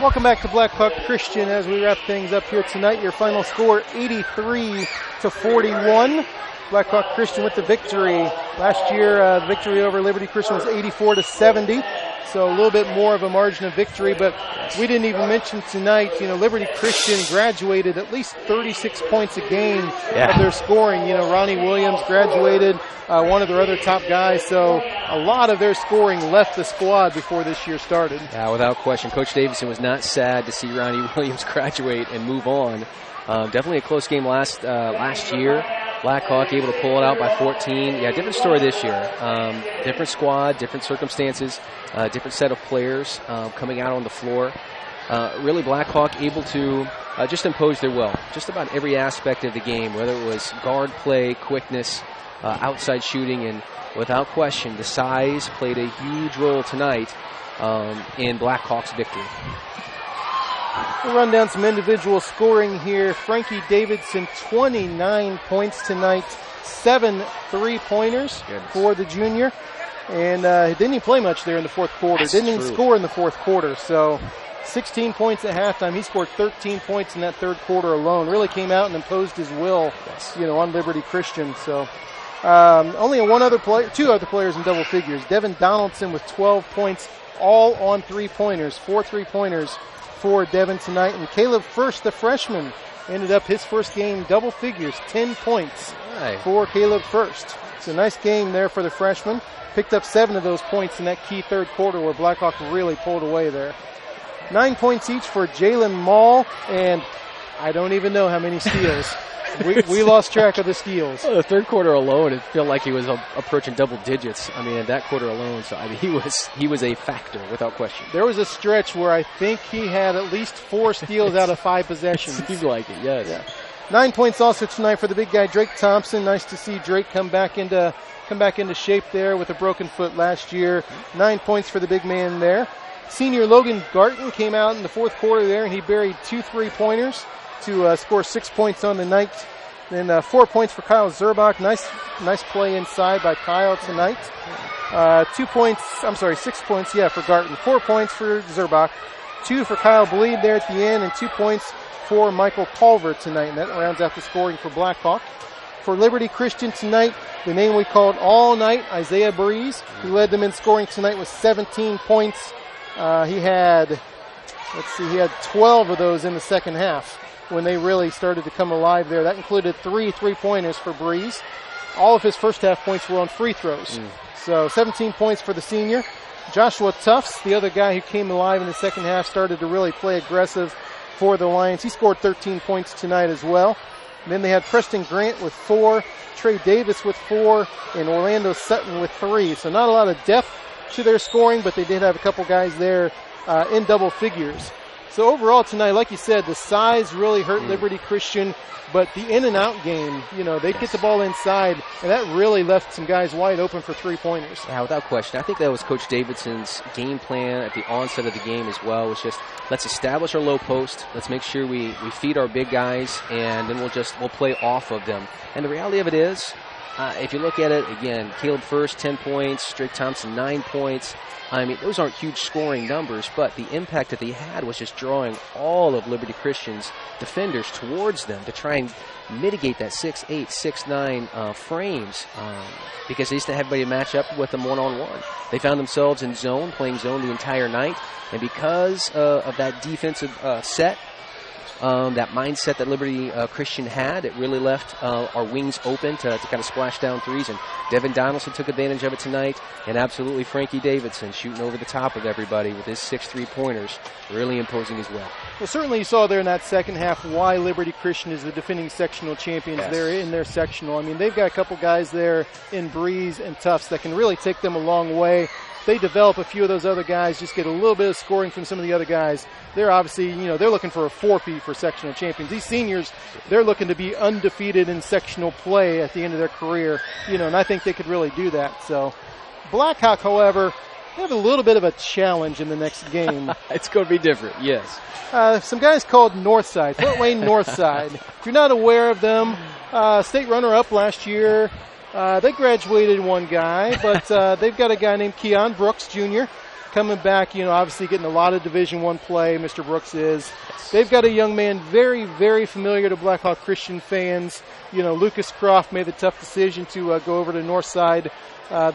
Welcome back to Blackhawk Christian as we wrap things up here tonight. Your final score, 83-41. Blackhawk Christian with the victory. Last year, the victory over Liberty Christian was 84-70. So a little bit more of a margin of victory, but we didn't even mention tonight, Liberty Christian graduated at least 36 points a game of their scoring. Ronnie Williams graduated, one of their other top guys, so a lot of their scoring left the squad before this year started. Yeah, without question. Coach Davidson was not sad to see Ronnie Williams graduate and move on. Definitely a close game last year. Blackhawk able to pull it out by 14. Yeah, different story this year. Different squad, different circumstances, different set of players coming out on the floor. Really, Blackhawk able to just impose their will. Just about every aspect of the game, whether it was guard play, quickness, outside shooting, and without question, the size played a huge role tonight in Blackhawk's victory. We'll run down some individual scoring here. Frankie Davidson, 29 points tonight, 7 3-pointers for the junior. And he didn't even play much there in the fourth quarter. Didn't even score in the fourth quarter. So 16 points at halftime. He scored 13 points in that third quarter alone. Really came out and imposed his will, on Liberty Christian. So only two other players in double figures. Devin Donaldson with 12 points, all on 3-pointers, 4 3-pointers for Devin tonight. And Caleb First, the freshman, ended up his first game double figures, 10 points for Caleb First. So nice game there for the freshman. Picked up 7 of those points in that key third quarter where Blackhawk really pulled away there. 9 points each for Jalen Mall, and I don't even know how many steals. We lost track of the steals. Well, the third quarter alone, it felt like he was approaching double digits. I mean, in that quarter alone, so he was a factor without question. There was a stretch where I think he had at least 4 steals out of 5 possessions. It seemed like it, yes. Yeah. 9 points also tonight for the big guy Drake Thompson. Nice to see Drake come back into shape there with a broken foot last year. 9 points for the big man there. Senior Logan Garton came out in the fourth quarter there, and he buried 2 3-pointers to score 6 points on the night. Then 4 points for Kyle Zerbach. Nice play inside by Kyle tonight. 6 points, for Garton. 4 points for Zerbach. 2 for Kyle Bleed there at the end, and 2 points for Michael Culver tonight. And that rounds out the scoring for Blackhawk. For Liberty Christian tonight, the name we called all night, Isaiah Breeze, who led them in scoring tonight with 17 points. He had 12 of those in the second half when they really started to come alive there. That included 3 3-pointers for Breeze. All of his first half points were on free throws. So 17 points for the senior. Joshua Tufts, the other guy who came alive in the second half, started to really play aggressive for the Lions. He scored 13 points tonight as well. And then they had Preston Grant with 4, Trey Davis with 4, and Orlando Sutton with 3. So not a lot of depth to their scoring, but they did have a couple guys there in double figures. So overall tonight, like you said, the size really hurt Liberty Christian, but the in and out game, they'd get the ball inside, and that really left some guys wide open for 3-pointers. Yeah, without question. I think that was Coach Davidson's game plan at the onset of the game as well. Was just, let's establish our low post, let's make sure we feed our big guys, and then we'll play off of them. And the reality of it is, if you look at it, again, Caleb First, 10 points, Drake Thompson, 9 points. I mean, those aren't huge scoring numbers, but the impact that they had was just drawing all of Liberty Christian's defenders towards them to try and mitigate that 6'8", 6'9" frames because they used to have everybody match up with them one-on-one. They found themselves in zone, playing zone the entire night, and because of that defensive set, that mindset that Liberty Christian had, it really left our wings open to kind of splash down threes, and Devin Donaldson took advantage of it tonight, and absolutely Frankie Davidson shooting over the top of everybody with his 6 3-pointers, really imposing his will. Well, certainly you saw there in that second half why Liberty Christian is the defending sectional champions. Yes. They're in their sectional. I mean, they've got a couple guys there in Breeze and Tufts that can really take them a long way. They develop a few of those other guys, just get a little bit of scoring from some of the other guys. They're obviously, they're looking for a 4P for sectional champions. These seniors, they're looking to be undefeated in sectional play at the end of their career, and I think they could really do that. So Blackhawk, however, they have a little bit of a challenge in the next game. It's going to be different, yes. Some guys called Northside, Fort Wayne Northside. If you're not aware of them, state runner-up last year. They graduated one guy, but they've got a guy named Keon Brooks Jr. coming back, obviously getting a lot of Division I play, Mr. Brooks is. They've got a young man very, very familiar to Blackhawk Christian fans. Lucas Croft made the tough decision to go over to Northside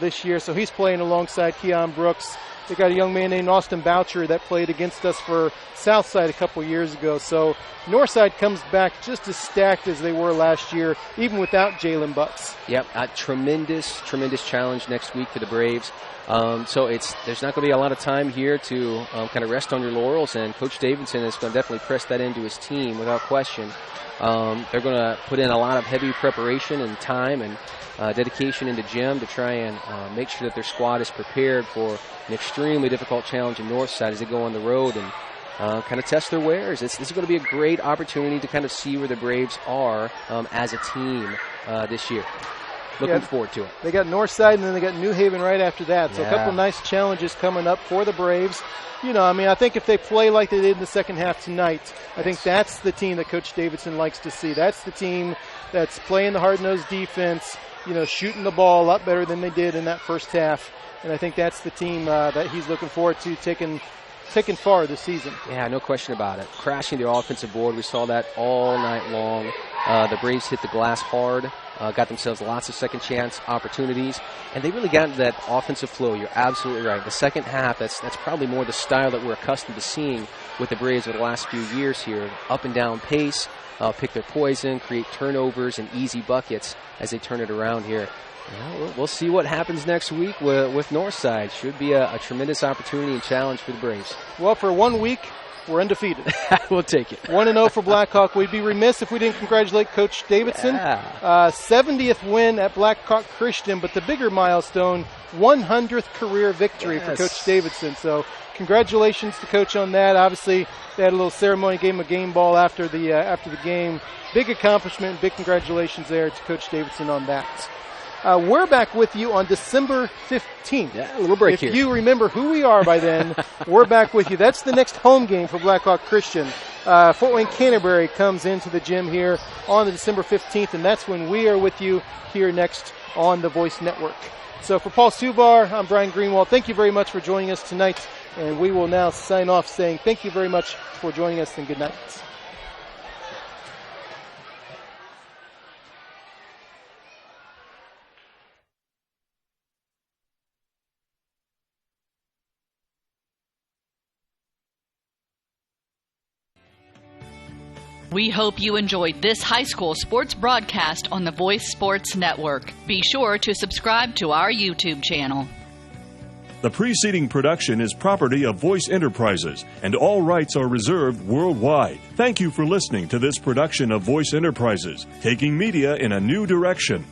this year, so he's playing alongside Keon Brooks. They got a young man named Austin Boucher that played against us for Southside a couple years ago. So Northside comes back just as stacked as they were last year, even without Jalen Bucks. Yep, a tremendous challenge next week for the Braves. So there's not going to be a lot of time here to kind of rest on your laurels, and Coach Davidson is going to definitely press that into his team without question. They're going to put in a lot of heavy preparation and time and dedication into gym to try and make sure that their squad is prepared for an extremely difficult challenge in Northside as they go on the road and kind of test their wares. This is going to be a great opportunity to kind of see where the Braves are as a team this year. Looking forward to it. They got Northside, and then they got New Haven right after that. So a couple nice challenges coming up for the Braves. I think if they play like they did in the second half tonight, I think that's the team that Coach Davidson likes to see. That's the team that's playing the hard-nosed defense, shooting the ball a lot better than they did in that first half. And I think that's the team that he's looking forward to taking far this season. Yeah, no question about it. Crashing the offensive board. We saw that all night long. The Braves hit the glass hard, got themselves lots of second chance opportunities, and they really got into that offensive flow. You're absolutely right. The second half, that's probably more the style that we're accustomed to seeing with the Braves over the last few years here. Up and down pace, pick their poison, create turnovers and easy buckets as they turn it around here. We'll see what happens next week with Northside. Should be a tremendous opportunity and challenge for the Braves. Well, for 1 week, we're undefeated. We'll take it. 1-0 for Blackhawk. We'd be remiss if we didn't congratulate Coach Davidson. 70th win at Blackhawk Christian, but the bigger milestone, 100th career victory for Coach Davidson. So congratulations to Coach on that. Obviously, they had a little ceremony, gave him a game ball after the game. Big accomplishment, big congratulations there to Coach Davidson on that. We're back with you on December 15th. Yeah, a little break here. If you remember who we are by then, we're back with you. That's the next home game for Blackhawk Christian. Fort Wayne Canterbury comes into the gym here on the December 15th, and that's when we are with you here next on the Voice Network. So for Paul Suvar, I'm Brian Greenwald. Thank you very much for joining us tonight, and we will now sign off saying thank you very much for joining us, and good night. We hope you enjoyed this high school sports broadcast on the Voice Sports Network. Be sure to subscribe to our YouTube channel. The preceding production is property of Voice Enterprises, and all rights are reserved worldwide. Thank you for listening to this production of Voice Enterprises, taking media in a new direction.